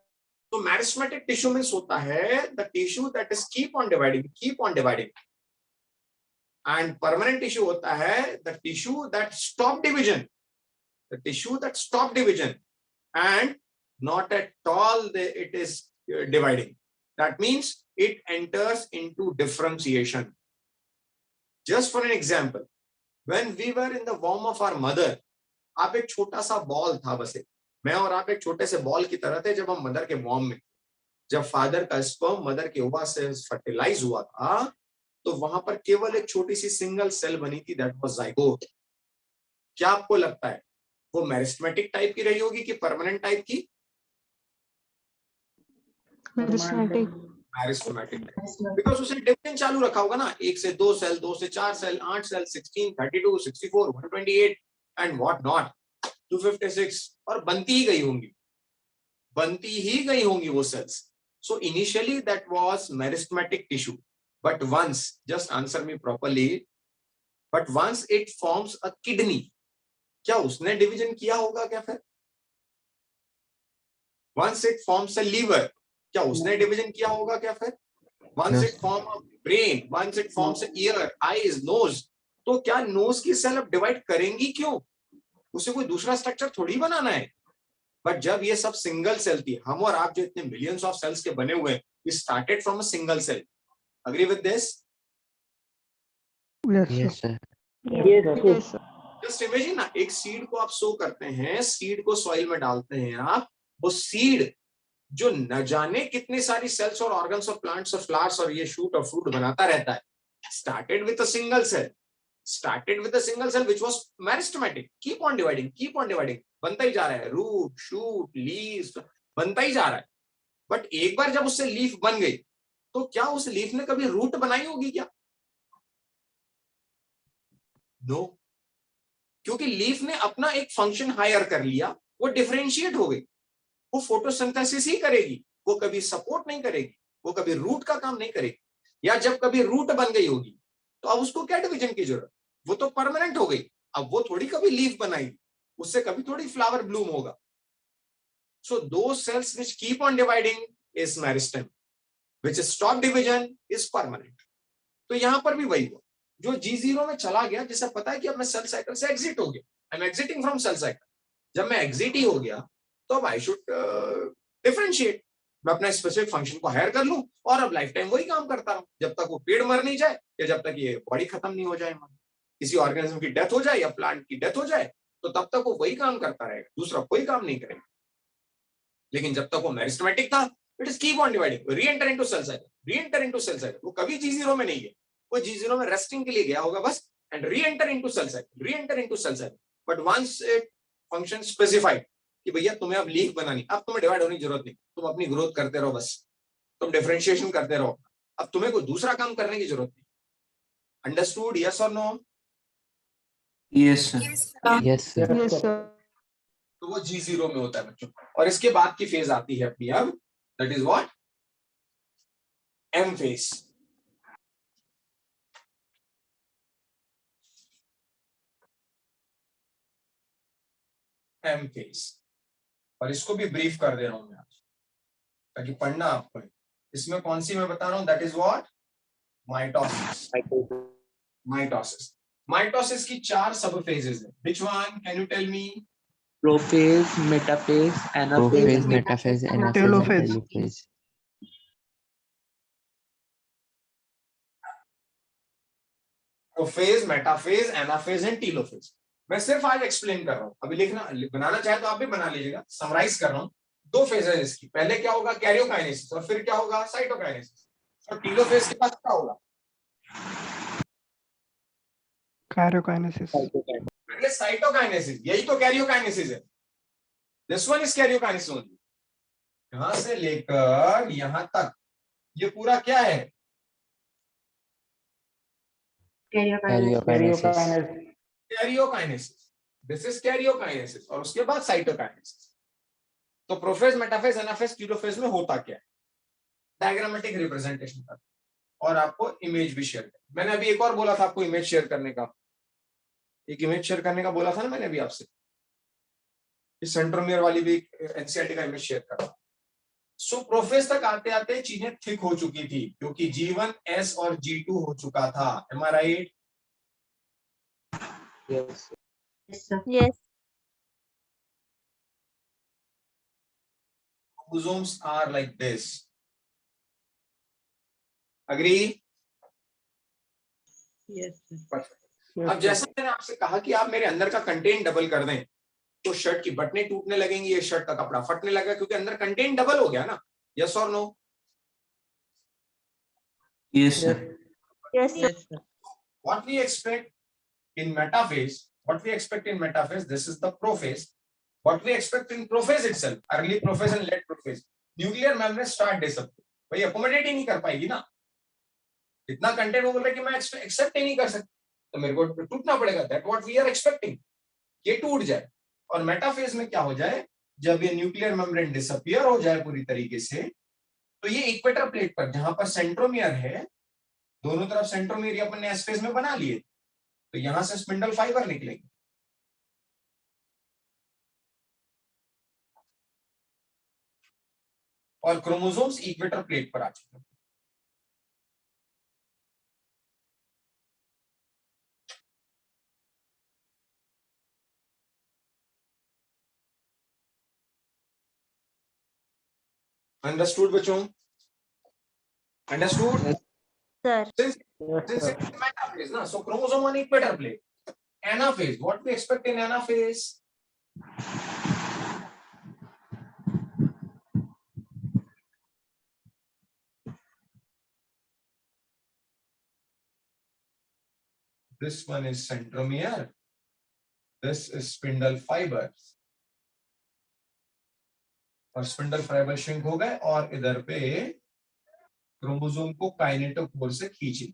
So meristematic tissue means होता है the tissue that is keep on dividing. And permanent tissue होता है the tissue that stop division. The tissue that stop division and not at all it is dividing. That means it enters into differentiation. Just for an example, when we were in the womb of our mother, आप एक छोटा सा ball था बस एक, मैं और आप एक छोटे से बॉल की तरह थे जब हम मदर के वॉम में, जब फादर का स्पर्म मदर के ओवा से फर्टिलाइज हुआ था, तो वहां पर केवल एक छोटी सी सिंगल सेल बनी थी, दैट वाज जाइगोट. क्या आपको लगता है वो मेरिस्टेमेटिक टाइप की रही होगी कि परमानेंट टाइप की? Meristematic. मेरिस्टेमेटिक, बिकॉज उसने डिवीजन चालू रखा होगा ना, 1 से 2 सेल, 2 से 4 cell, 8 cell, 16, 32, 64, 128 and what not 256, और बनती ही गई होंगी वो cells. So initially that was meristematic tissue, but once, just answer me properly, but once it forms a kidney, क्या उसने डिवीजन किया होगा क्या? फिर once it forms a liver, क्या उसने डिवीजन किया होगा क्या? फिर once it form a brain, once it forms a ear, eyes, knows, तो क्या नोज की सेल अब डिवाइड करेंगी? क्यों? उसे कोई दूसरा स्ट्रक्चर थोड़ी बनाना है. बट जब ये सब सिंगल सेल थी, हम और आप जो इतने मिलियंस ऑफ सेल्स के बने हुए हैं, we started from a single cell. Agree with this? Yes, sir. Yes, sir. Just imagine ना, एक सीड को आप सो करते हैं, सीड को सॉइल में डालते हैं आप, वो सीड जो न जाने कितने सारी सेल्स और ऑर्गन्स और प्लांट्स और फ्लावर्स और ये शूट और फ्रूट बनाता रहता है. Started with a single cell which was meristematic, keep on dividing, बनता ही जा रहा है, रूट, शूट, लीव्स, बनता ही जा रहा है. बट एक बार जब उससे लीफ बन गई, तो क्या उस लीफ ने कभी रूट बनाई होगी क्या? नो, क्योंकि लीफ ने अपना एक फंक्शन हायर कर लिया, वो डिफरेंशिएट हो गई, वो फोटोसिंथेसिस ही करेगी, वो कभी सपोर्ट नहीं करेगी, वो कभी रूट का काम नहीं करेगी. या जब कभी रूट बन गई होगी, तो अब उसको क्या डिवीजन की जरूरत? वो तो परमानेंट हो गई, अब वो थोड़ी कभी लीफ बनाएगी, उससे कभी थोड़ी फ्लावर ब्लूम होगा. So those cells which keep on dividing is meristem, which stop division is permanent. तो यहां पर भी वही हुआ, जो G0 में चला गया, जिसे पता है कि अब मैं सेल साइकिल से एग्जिट हो गया, I am exiting from cell cycle. जब मैं एग्जिट ही हो गया, तो अब आई शुड डिफरेंशिएट, मैं अपना स्पेसिफिक फंक्शन को हायर कर लूं और अब लाइफ टाइम वही काम करता रहूं, जब तक वो पेड़ मर नहीं जाए या जब तक ये बॉडी खत्म नहीं हो जाए, किसी ऑर्गेनिज्म की डेथ हो जाए या प्लांट की डेथ हो जाए, तो तब तक वो वही काम करता रहेगा, दूसरा कोई काम नहीं करेगा. लेकिन जब तक वो मेरिस्टेमेटिक था, it is keep on dividing, re-enter into cell cycle. वो कभी G0 में नहीं है, वो G0 में रेस्टिंग के लिए गया होगा बस, and re-enter into cell cycle. But once it function specified कि भैया तुम्हें अब लीफ बनानी, अब तुम्हें डिवाइड होने की जरूरत नहीं, तुम अपनी ग्रोथ करते रहो, बस तुम डिफरेंशिएशन करते रहो, अब तुम्हें कोई दूसरा काम करने की जरूरत नहीं. अंडरस्टूड? यस और no? Yes, sir. Yes, sir. तो वो G0 में होता है बच्चों. और इसके बाद की फेज आती है अपनी अब, that is what? M phase. M phase, और इसको भी ब्रीफ कर दे रहा हूं मैं आज, ताकि पढ़ना आपको है. इसमें कौन सी मैं बता रहा हूं, दैट इज व्हाट? माइटोसिस की 4 सब फेजेस है. Which one can you tell me? Prophase, metaphase, Prophase, anaphase, metaphase, anaphase, and Telophase. telophase. Prophase, metaphase, anaphase and telophase. मैं सिर्फ आज एक्सप्लेन कर रहा हूं, अभी लिखना बनाना चाहे तो आप भी बना लीजिएगा. समराइज कर रहा हूं, 2 फेजेस इसकी. पहले क्या होगा? कैरियोकाइनेसिस, और फिर क्या होगा? साइटोकाइनेसिस. और टीलोफेज के बाद क्या होगा? Karyokinesis. पहले साइटोकाइनेसिस, यही तो कैरियोकाइनेसिस है. This one is karyokinesis only. यहां से लेकर यहां तक ये पूरा क्या है? Karyokinesis. Karyokinesis, this is karyokinesis, और उसके बाद साइटोकाइनेसिस। तो प्रोफेज, मेटाफेज, एनाफेज, टेलोफेज में होता क्या है, डायग्रामेटिक रिप्रेजेंटेशन का, और आपको इमेज भी शेयर कर। मैंने अभी एक और बोला था आपको इमेज शेयर करने का, एक इमेज शेयर करने का बोला था ना मैंने अभी आपसे, इस सेंट्रोमियर वाली भी एनसीईआरटी का इमेज शेयर कर रहा। सो प्रोफेज तक आते आते चीजें थिक हो चुकी थी, क्योंकि G1, S और G2 हो चुका था। M I right? Yes, sir. Yes. Chromosomes are like this. Agree? Yes. अब जैसा मैंने आपसे कहा कि आप मेरे अंदर का कंटेंट डबल कर दें तो शर्ट की बटनें टूटने लगेंगी, ये शर्ट का कपड़ा फटने लगा, क्योंकि अंदर कंटेंट डबल हो गया ना। यस और no? Yes, sir. Yes, sir. What we expect in metaphase, this is the prophase. What we expect in prophase itself, early prophase and late prophase, nuclear membrane start disappear. भाई accommodate ही नहीं कर पाएगी ना, इतना content वो बोल रहा है कि मैं एक्सेप्ट ही नहीं कर सकता, तो मेरे को टूटना पड़ेगा। That what we are expecting, ये टूट जाए। और मेटाफेज में क्या हो जाए, जब ये न्यूक्लियर मेम्ब्रेन डिसअपियर हो जाए पूरी तरीके से, तो ये इक्वेटर प्लेट पर जहां पर सेंट्रोमियर है, दोनों तरफ सेंट्रोमियर अपन ने एस फेज में बना लिए, तो यहां से स्पिंडल फाइबर निकलेंगे। और क्रोमोसोम्स इक्वेटर प्लेट पर आ चुके हैं। अंडरस्टूड बच्चों? Understood? Sir. Since it's metaphase, na, so chromosome on equator plate. Anaphase, what we expect in anaphase? This one is centromere. This is spindle fibers. और spindle fibre shrink हो गए और इधर पे क्रोमोसोम को काइनेटोकोर से खींचे।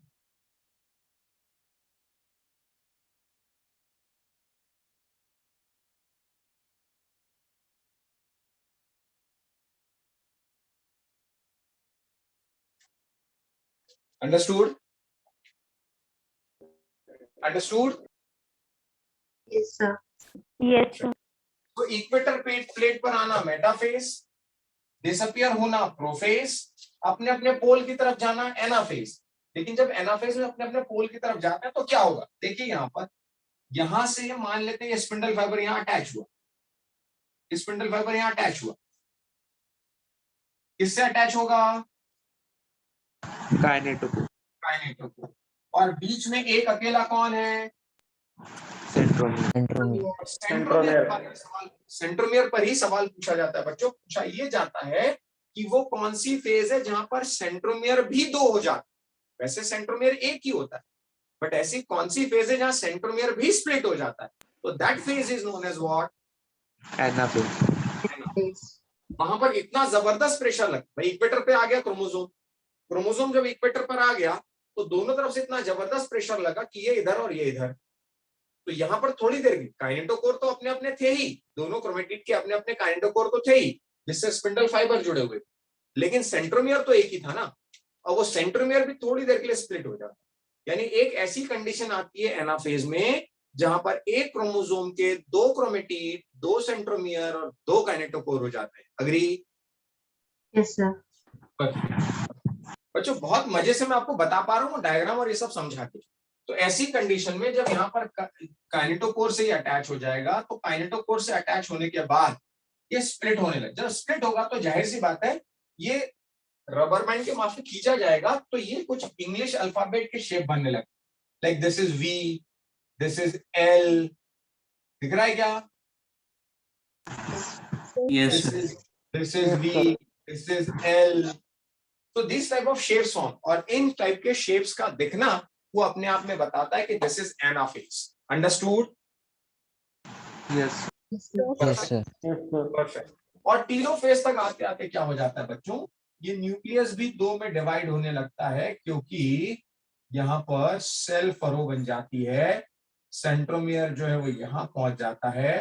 Understood? Understood? Yes, sir. Yes, sir. तो इक्वेटर प्लेट पर आना मेटाफेज, डिसअपियर होना प्रोफेज, अपने अपने पोल की तरफ जाना एनाफेज। लेकिन जब एनाफेज में अपने अपने पोल की तरफ जाता है तो क्या होगा, देखिए यहां पर, यहां से मान लेते हैं ये स्पिंडल फाइबर यहां अटैच हुआ, स्पिंडल फाइबर यहां अटैच हुआ, किससे अटैच होगा? काइनेटोकोर। काइनेटोकोर। और बीच में एक अकेला कौन है? सेंट्रोमियर पर ही सवाल पूछा जाता है बच्चों। पूछा ये जाता है कि वो कौन सी फेज है जहां पर सेंट्रोमियर भी दो हो जाता है। वैसे सेंट्रोमियर एक ही होता है, बट ऐसी कौन सी फेज है जहां सेंट्रोमियर भी स्प्लिट हो जाता है? तो that phase is known as what? Yes. वहां पर इतना जबरदस्त प्रेशर लगता है, भाई इक्वेटर पे आ गया क्रोमोसोम, क्रोमोसोम जब इक्वेटर पर आ गया तो दोनों तरफ से इतना जबरदस्त प्रेशर लगा कि ये इधर और ये इधर। तो यहाँ पर थोड़ी देर की काइनेटोकोर तो अपने अपने थे ही, दोनों क्रोमेटिड के अपने अपने काइनेटोकोर तो थे ही, जिससे स्पिंडल फाइबर जुड़े हुए, लेकिन सेंट्रोमियर तो एक ही था ना, और वो सेंट्रोमियर भी थोड़ी देर के लिए स्प्लिट हो जाता है। यानी एक ऐसी कंडीशन आती है एनाफेज में जहां पर एक क्रोमोसोम के दो क्रोमेटिड, दो सेंट्रोमियर और दो काइनेटोकोर हो जाते हैं। अग्री? Yes, sir. बच्चों बहुत मजे से मैं आपको बता पा रहा हूँ डायग्राम और ये सब समझा के। तो ऐसी कंडीशन में जब यहाँ पर काइनेटोकोर से ही अटैच हो जाएगा, तो काइनेटोकोर से अटैच होने के बाद ये स्प्लिट होने लगे। जब स्प्लिट होगा तो जाहिर सी बात है ये रबर बैंड के माफी खींचा जाएगा, तो ये कुछ इंग्लिश अल्फाबेट के शेप बनने लगे। Like this is V, this is L, दिख रहा है क्या? Yes, sir. This is V, this is L. So these type of shapes on, और इन टाइप के शेप्स का दिखना वो अपने आप में बताता है कि this is anaphase. Understood? Yes. Yes, sir. Perfect. और टीलोफेज तक आते आते क्या हो जाता है बच्चों, ये न्यूक्लियस भी दो में डिवाइड होने लगता है, क्योंकि यहाँ पर सेल फरो बन जाती है, सेंट्रोमियर जो है वो यहाँ पहुंच जाता है,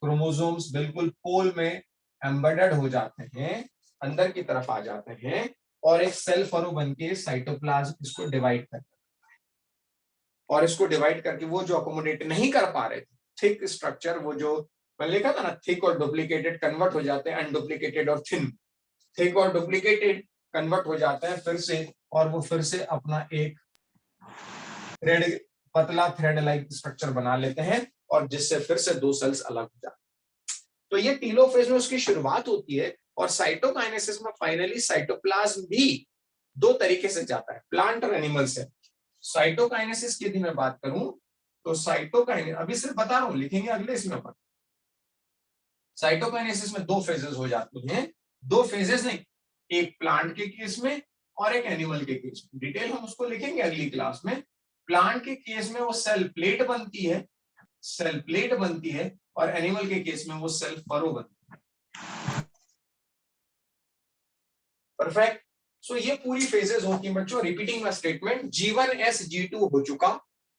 क्रोमोसोम्स बिल्कुल पोल में एम्बेडेड हो जाते हैं, अंदर की तरफ आ जाते हैं, और एक सेल फरो बन के साइटोप्लाज्म इसको डिवाइड करता है, और इसको डिवाइड करके वो जो अकोमोडेट नहीं कर पा रहे थे, थिक स्ट्रक्चर, वो जो मैंने लिखा था ना, थिक और डुप्लीकेटेड कन्वर्ट हो जाते हैं अनडुप्लीकेटेड और थिन, थिक और डुप्लीकेटेड कन्वर्ट हो जाते हैं फिर से, और वो फिर से अपना एक थ्रेड, पतला थ्रेड लाइक स्ट्रक्चर बना लेते हैं, और जिससे फिर से दो सेल्स अलग हो जाते हैं। तो ये टीलोफेज में उसकी शुरुआत होती है, और साइटोकाइनेसिस में फाइनली साइटोप्लाज्म भी दो तरीके से जाता है, प्लांट और एनिमल से। साइटोकाइनेसिस की यदि मैं बात करूं तो साइटोकाइनेसिस अभी सिर्फ बता रहा हूं, लिखेंगे अगले इसमें अपन। साइटोकाइनेसिस में दो फेजेस हो जाती हैं, दो फेजेस नहीं, एक प्लांट के केस में और एक एनिमल के केस में, डिटेल हम उसको लिखेंगे अगली क्लास में। प्लांट के केस में वो सेल प्लेट बनती है, सेल प्लेट बनती है, और एनिमल के केस में वो सेल फरो बनती है। परफेक्ट। सो ये पूरी फेजेस होती हैं बच्चों। Repeating my statement, G1S G2 हो चुका,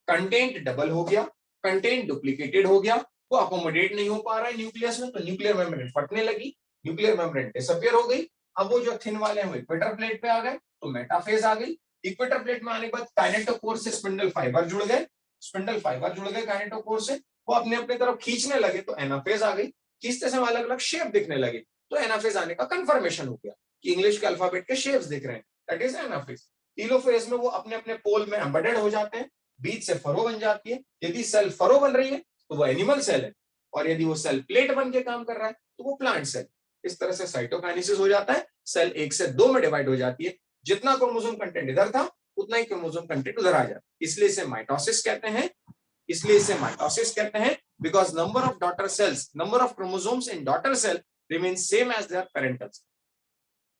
कंटेंट डबल हो गया, कंटेंट डुप्लीकेटेड हो गया, वो अकोमोडेट नहीं हो पा रहा है न्यूक्लियस में, तो न्यूक्लियर मेम्ब्रेन फटने लगी, न्यूक्लियर मेम्ब्रेन डिसअपियर हो गई। अब वो जो थिन वाले हैं वो इक्वेटर प्लेट पे आ गए, तो मेटाफेज आ गई। इक्वेटर प्लेट में आने के बाद काइनेटोकोर से स्पिंडल फाइबर जुड़ गए, स्पिंडल फाइबर जुड़ गए काइनेटोकोर से, वो अपने अपने तरफ खींचने लगे, तो एनाफेज आ गई। खींचते समय अलग अलग शेप दिखने लगे, तो एनाफेज आने का कंफर्मेशन हो गया कि इंग्लिश के अल्फाबेट के शेप्स दिख रहे हैं, दैट इज एनाफेज। टीलोफेज में वो अपने अपने पोल में एम्बेडेड हो जाते हैं, बीच से फरो बन जाती है। यदि सेल फरो बन रही है तो वो एनिमल सेल है, और यदि वो सेल प्लेट बन के काम कर रहा है तो वो प्लांट सेल। इस तरह से साइटोकाइनेसिस हो जाता है, सेल एक से दो में डिवाइड हो जाती है, जितना क्रोमोसोम कंटेंट इधर था उतना ही क्रोमोसोम कंटेंट उधर आ जाता है, इसलिए इसे माइटोसिस कहते हैं। इसलिए इसे माइटोसिस कहते हैं, because number of daughter cells, number of chromosomes in daughter cell remain same as their parental cell.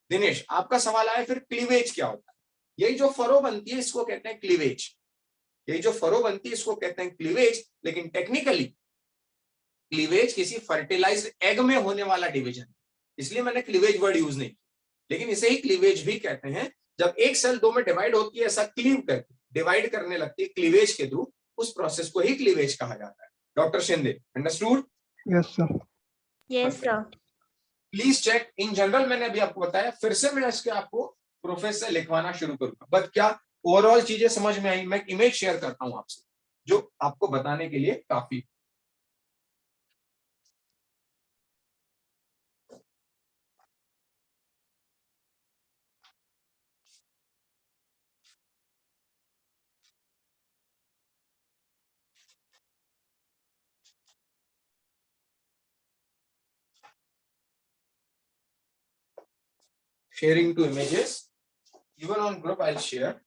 Dinesh, आपका सवाल आया फिर क्लीवेज क्या होता है? यही जो फरो बनती है इसको कहते हैं क्लीवेज, यही जो फरो बनती है इसको कहते हैं क्लीवेज। लेकिन टेक्निकली क्लीवेज किसी फर्टिलाइज्ड एग में होने वाला डिवीजन, इसलिए मैंने क्लीवेज वर्ड यूज नहीं किया, लेकिन इसे ही क्लीवेज भी कहते हैं। जब एक सेल दो में डिवाइड होती है, ऐसा क्लीव करके डिवाइड करने लगती है क्लीवेज के थ्रू, उस प्रोसेस को ही क्लीवेज कहा जाता है। Doctor Shinde, understood? Yes sir. Yes, sir. Please check. In general मैंने अभी आपको बताया, फिर से मैं इसके आपको प्रोफेसर लिखवाना शुरू करूंगा, बट क्या ओवरऑल चीजें समझ में आई? मैं इमेज शेयर करता हूं आपसे जो आपको बताने के लिए काफी। Sharing two images, even on group I'll share.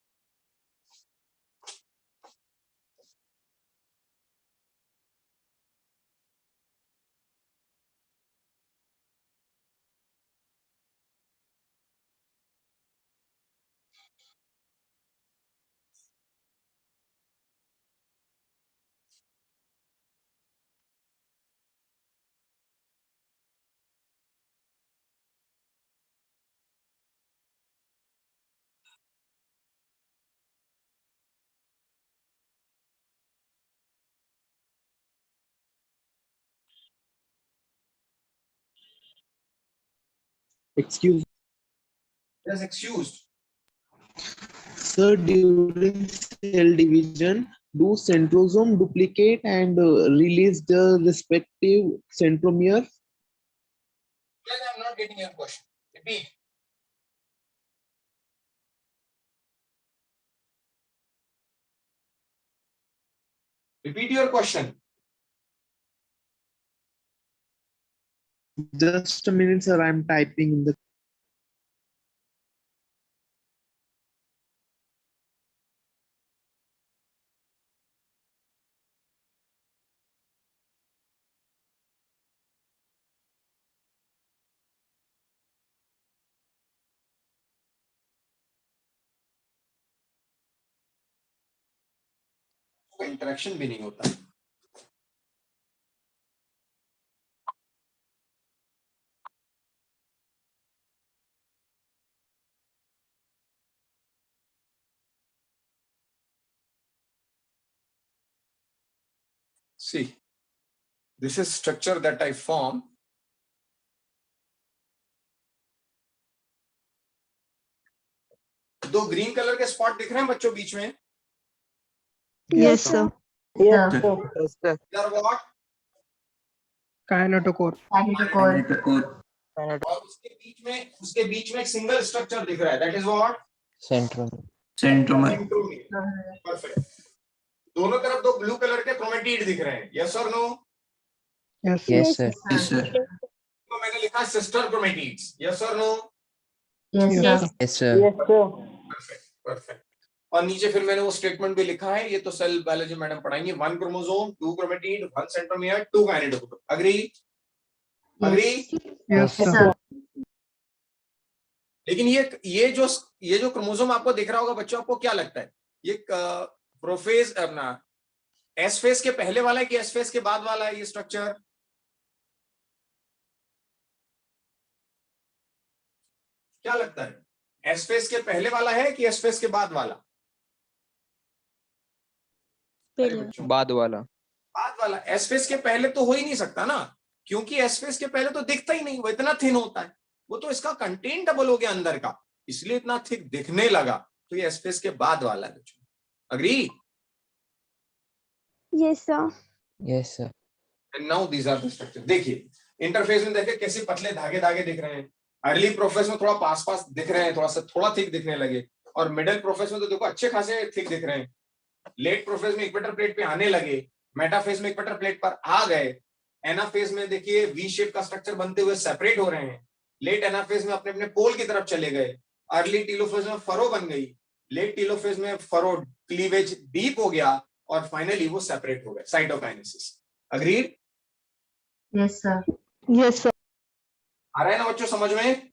Excuse, Yes, excused. sir, during cell division, do centrosome duplicate and release the respective centromere? Yes, I'm not getting your question. Repeat. Repeat your question. Just a minute, sir. I'm typing in the. Interaction भी नहीं होता। See, this is structure that I form. दो green colour के spot दिख रहे हैं बच्चों बीच में? Yes, sir. Sir. They are what? Kinetochore. Kinetochore. Kinetochore. और उसके बीच में एक सिंगल स्ट्रक्चर दिख रहा है. That is what? Centromere. Centromere. Centromere. Perfect. दोनों तरफ दो ब्लू कलर के क्रोमेटिड दिख रहे हैं. Yes or no? Yes. Yes, sir. Yes, sir. तो मैंने लिखा sister chromatids. Yes or no? Yes, sir. Yes, sir. Perfect. और नीचे फिर मैंने वो स्टेटमेंट भी लिखा है. ये तो सेल बायोलॉजी मैडम पढ़ाएंगे. 1 chromosome, 2 chromatid, 1 centromere, 2 kinetochore. Agree? Yes, Yes, sir. sir. लेकिन ये जो क्रोमोसोम आपको दिख रहा होगा बच्चों, आपको क्या लगता है? ये प्रोफेज अपना एस फेज के पहले वाला है कि एस फेज के बाद वाला है ये स्ट्रक्चर? क्या लगता है? एस फेज के पहले वाला है कि एस फेज के बाद वाला? अरे बच्चों, बाद वाला. बाद वाला. एस फेज के पहले तो हो ही नहीं सकता ना, क्योंकि एस फेज के पहले तो दिखता ही नहीं, वो इतना थिन होता है. वो तो इसका कंटेंट डबल हो गया अंदर का, इसलिए इतना थिक दिखने लगा. तो ये एस फेज के बाद वाला है बच्चों. Agree? Yes, sir. Yes, sir. And now these are the structures. देखिए इंटरफेस में देखिए कैसे पतले धागे धागे दिख रहे हैं. अर्ली प्रोफेस में थोड़ा पास पास दिख रहे हैं, थोड़ा थिक दिखने लगे. और मिडिल प्रोफेस में तो देखो अच्छे खासे थिक दिख रहे हैं. लेट प्रोफेस में इक्वेटर प्लेट पे आने लगे. मेटाफेज में इक्वेटर प्लेट पर आ गए. एनाफेज में देखिए वी शेप का स्ट्रक्चर बनते हुए सेपरेट हो रहे हैं. लेट एनाफेज में अपने अपने पोल की तरफ चले गए. अर्ली टीलोफेज में फरो बन गई. लेट टीलोफेज में फरो क्लीवेज डीप हो गया और फाइनली वो सेपरेट हो गए. Cytokinesis. Agreed? Yes, sir. Yes, sir. आ रहा है ना बच्चों समझ में?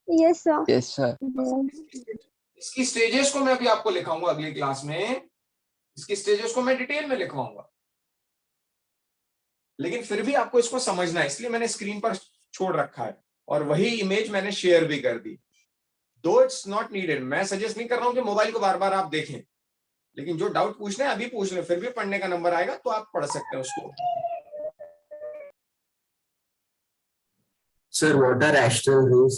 Yes, sir. Yes, sir. इसकी स्टेजेस को मैं अभी आपको लिखाऊंगा अगली क्लास में. इसकी स्टेजेस को मैं डिटेल में लिखवाऊंगा, लेकिन फिर भी आपको इसको समझना है, इसलिए मैंने स्क्रीन पर छोड़ रखा है और वही इमेज मैंने शेयर भी कर दी. दो इट्स नॉट नीडेड. मैं सजेस्ट नहीं कर रहा हूं कि मोबाइल को बार बार आप देखें, लेकिन जो डाउट पूछना है अभी पूछ ले. फिर भी पढ़ने का नंबर आएगा तो आप पढ़ सकते हैं उसको. Sir, what are astral rays?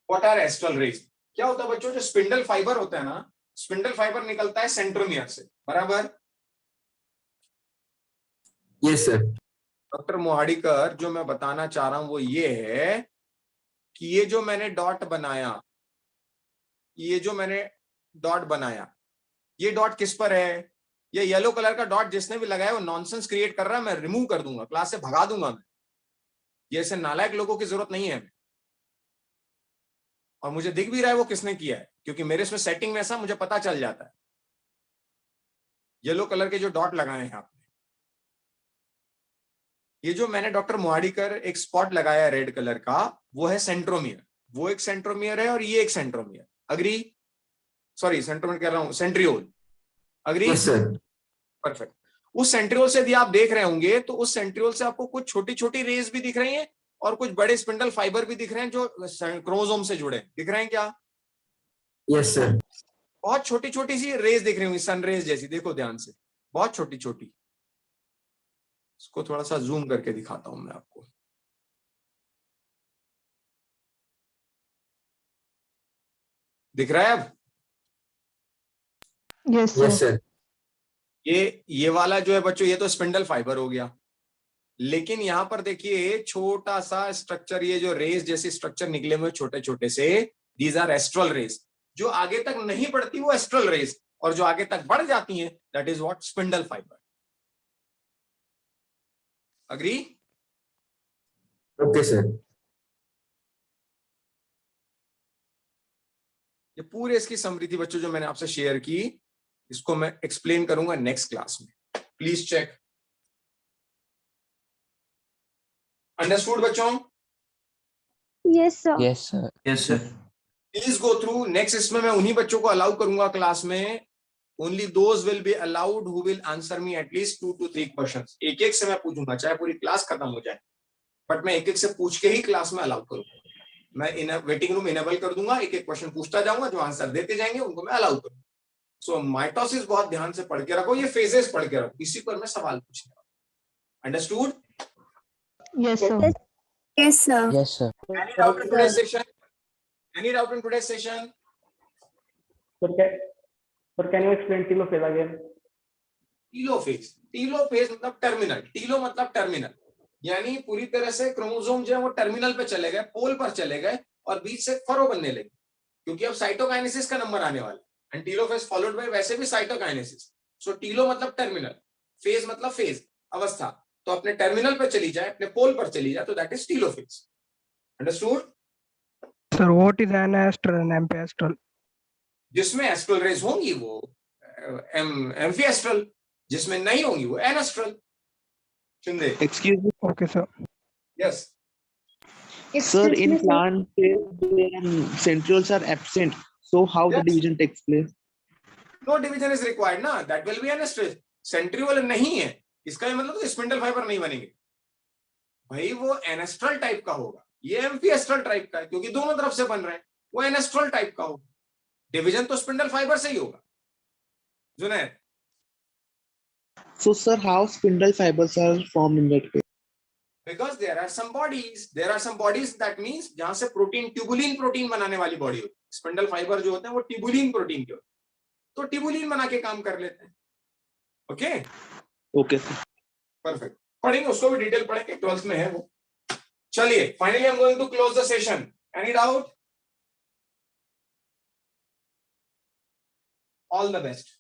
What are astral rays? क्या होता है बच्चों? जो स्पिंडल फाइबर होता है ना, स्पिंडल फाइबर निकलता है सेंट्रोमियर से, बराबर? Yes, sir. डॉक्टर मोहाड़ीकर, जो मैं बताना चाह रहा हूं वो ये है कि ये जो मैंने डॉट बनाया, ये डॉट किस पर है? ये येलो कलर का डॉट जिसने भी लगाया वो नॉनसेंस क्रिएट कर रहा है. मैं रिमूव कर दूंगा, क्लास से भगा दूंगा मैं. ये ऐसे नालायक लोगों की जरूरत नहीं है. और मुझे दिख भी रहा है वो किसने किया है, क्योंकि मेरे इसमें सेटिंग में ऐसा मुझे पता चल जाता है. येलो कलर के जो डॉट लगाए हैं आपने, ये जो मैंने डॉक्टर मोहाड़ीकर एक स्पॉट लगाया है रेड कलर का, वो है सेंट्रोमियर. वो एक सेंट्रोमियर है और ये एक सेंट्रोमियर. अग्री? सॉरी, सेंट्रोमियर कह रहा हूं, centriole. Agree? Yes, sir. Perfect. उस सेंट्रियोल से यदि आप देख रहे होंगे तो उस सेंट्रियोल से आपको कुछ छोटी छोटी रेज भी दिख रही हैं और कुछ बड़े स्पिंडल फाइबर भी दिख रहे हैं जो क्रोमोसोम से जुड़े दिख रहे हैं. क्या? Yes, sir. बहुत छोटी छोटी सी रेज दिख रही होंगी, सन रेज जैसी. देखो ध्यान से, बहुत छोटी छोटी. इसको थोड़ा सा जूम करके दिखाता हूं मैं आपको. दिख रहा है अब? Yes, sir. Yes, sir. ये वाला जो है बच्चों, ये तो स्पिंडल फाइबर हो गया. लेकिन यहां पर देखिए छोटा सा स्ट्रक्चर, ये जो रेज जैसे स्ट्रक्चर निकले हुए छोटे छोटे से, दीज आर एस्ट्रल रेज. जो आगे तक नहीं बढ़ती वो एस्ट्रल रेज, और जो आगे तक बढ़ जाती हैं that is what? Spindle fibre. Agree? Okay, sir. ये पूरे इसकी समरी थी बच्चों जो मैंने आपसे शेयर की. इसको मैं एक्सप्लेन करूंगा नेक्स्ट क्लास में. Please check. अंडरस्टूड बच्चों? Yes, sir. Yes, sir. Yes, sir. Please go through. Next इसमें मैं उन्हीं बच्चों को अलाउ करूंगा क्लास में. Only those will be allowed who will answer me at least 2 to 3 questions. एक एक से मैं पूछूंगा, चाहे पूरी क्लास खत्म हो जाए, बट मैं एक एक से पूछ के ही क्लास में अलाउ करूंगा. मैं वेटिंग रूम इनेबल कर दूंगा. एक एक क्वेश्चन पूछता जाऊंगा, जो आंसर देते जाएंगे उनको मैं अलाउ करूंगा. सो माइटोसिस बहुत ध्यान से पढ़ के रखो, ये फेजेस पढ़ के रखो, इसी पर मैं सवाल पूछने वाला हूं। Understood? Yes, sir. Yes, sir. Yes, sir. Any doubt in today's session? Any doubt in today's session? Sir, can you explain telophase again? Telophase, telophase मतलब टर्मिनल, टीलो मतलब टर्मिनल, यानी पूरी तरह से क्रोमोसोम जो है वो टर्मिनल पे चले गए, पोल पर चले गए और बीच से फरो बनने लगे, क्योंकि अब साइटोकाइनेसिस का नंबर आने वाला है एंड टीलोफेज फॉलोड बाय वैसे भी साइटोकाइनेसिस। सो टीलो मतलब टर्मिनल, फेज मतलब फेज, अवस्था, तो अपने टर्मिनल पे चली जाए, अपने पोल पर चली जाए, तो that is telophase. Understood? Sir, what is anastral and ampastral? जिसमें एस्ट्रल रेज होंगी वो एम्फीएस्ट्रल, जिसमें नहीं होंगी वो anastral. Shinde? Excuse me, Okay, sir. Yes. sir, Excuse in me, sir. plant phase, centrioles are absent. So how the Yes. division takes place? No division is required ना, that will be anastral. Centriole नहीं है, इसका ये मतलब तो spindle fibre नहीं बनेंगे भाई, वो एनास्ट्रल टाइप का होगा, ये एम्फीएस्ट्रल टाइप का है, क्योंकि दोनों तरफ से बन रहे हैं, वो एनास्ट्रल टाइप का होगा। डिवीजन तो स्पिंडल फाइबर से ही होगा। Junaid? So, sir, how spindle fibers are formed in that case? Because there are some bodies that means जहां से प्रोटीन, ट्यूबुलिन प्रोटीन बनाने वाली बॉडी होती है। स्पिंडल फाइबर जो होते हैं वो ट्यूबुलिन प्रोटीन के होते हैं, तो ट्यूबुलिन बना के काम कर लेते हैं। Okay, Okay, sir. परफेक्ट, पढ़ेंगे उसको भी, डिटेल पढ़ेंगे, 12th में है वो। चलिए, finally I am going to close the session. Any doubt? All the best.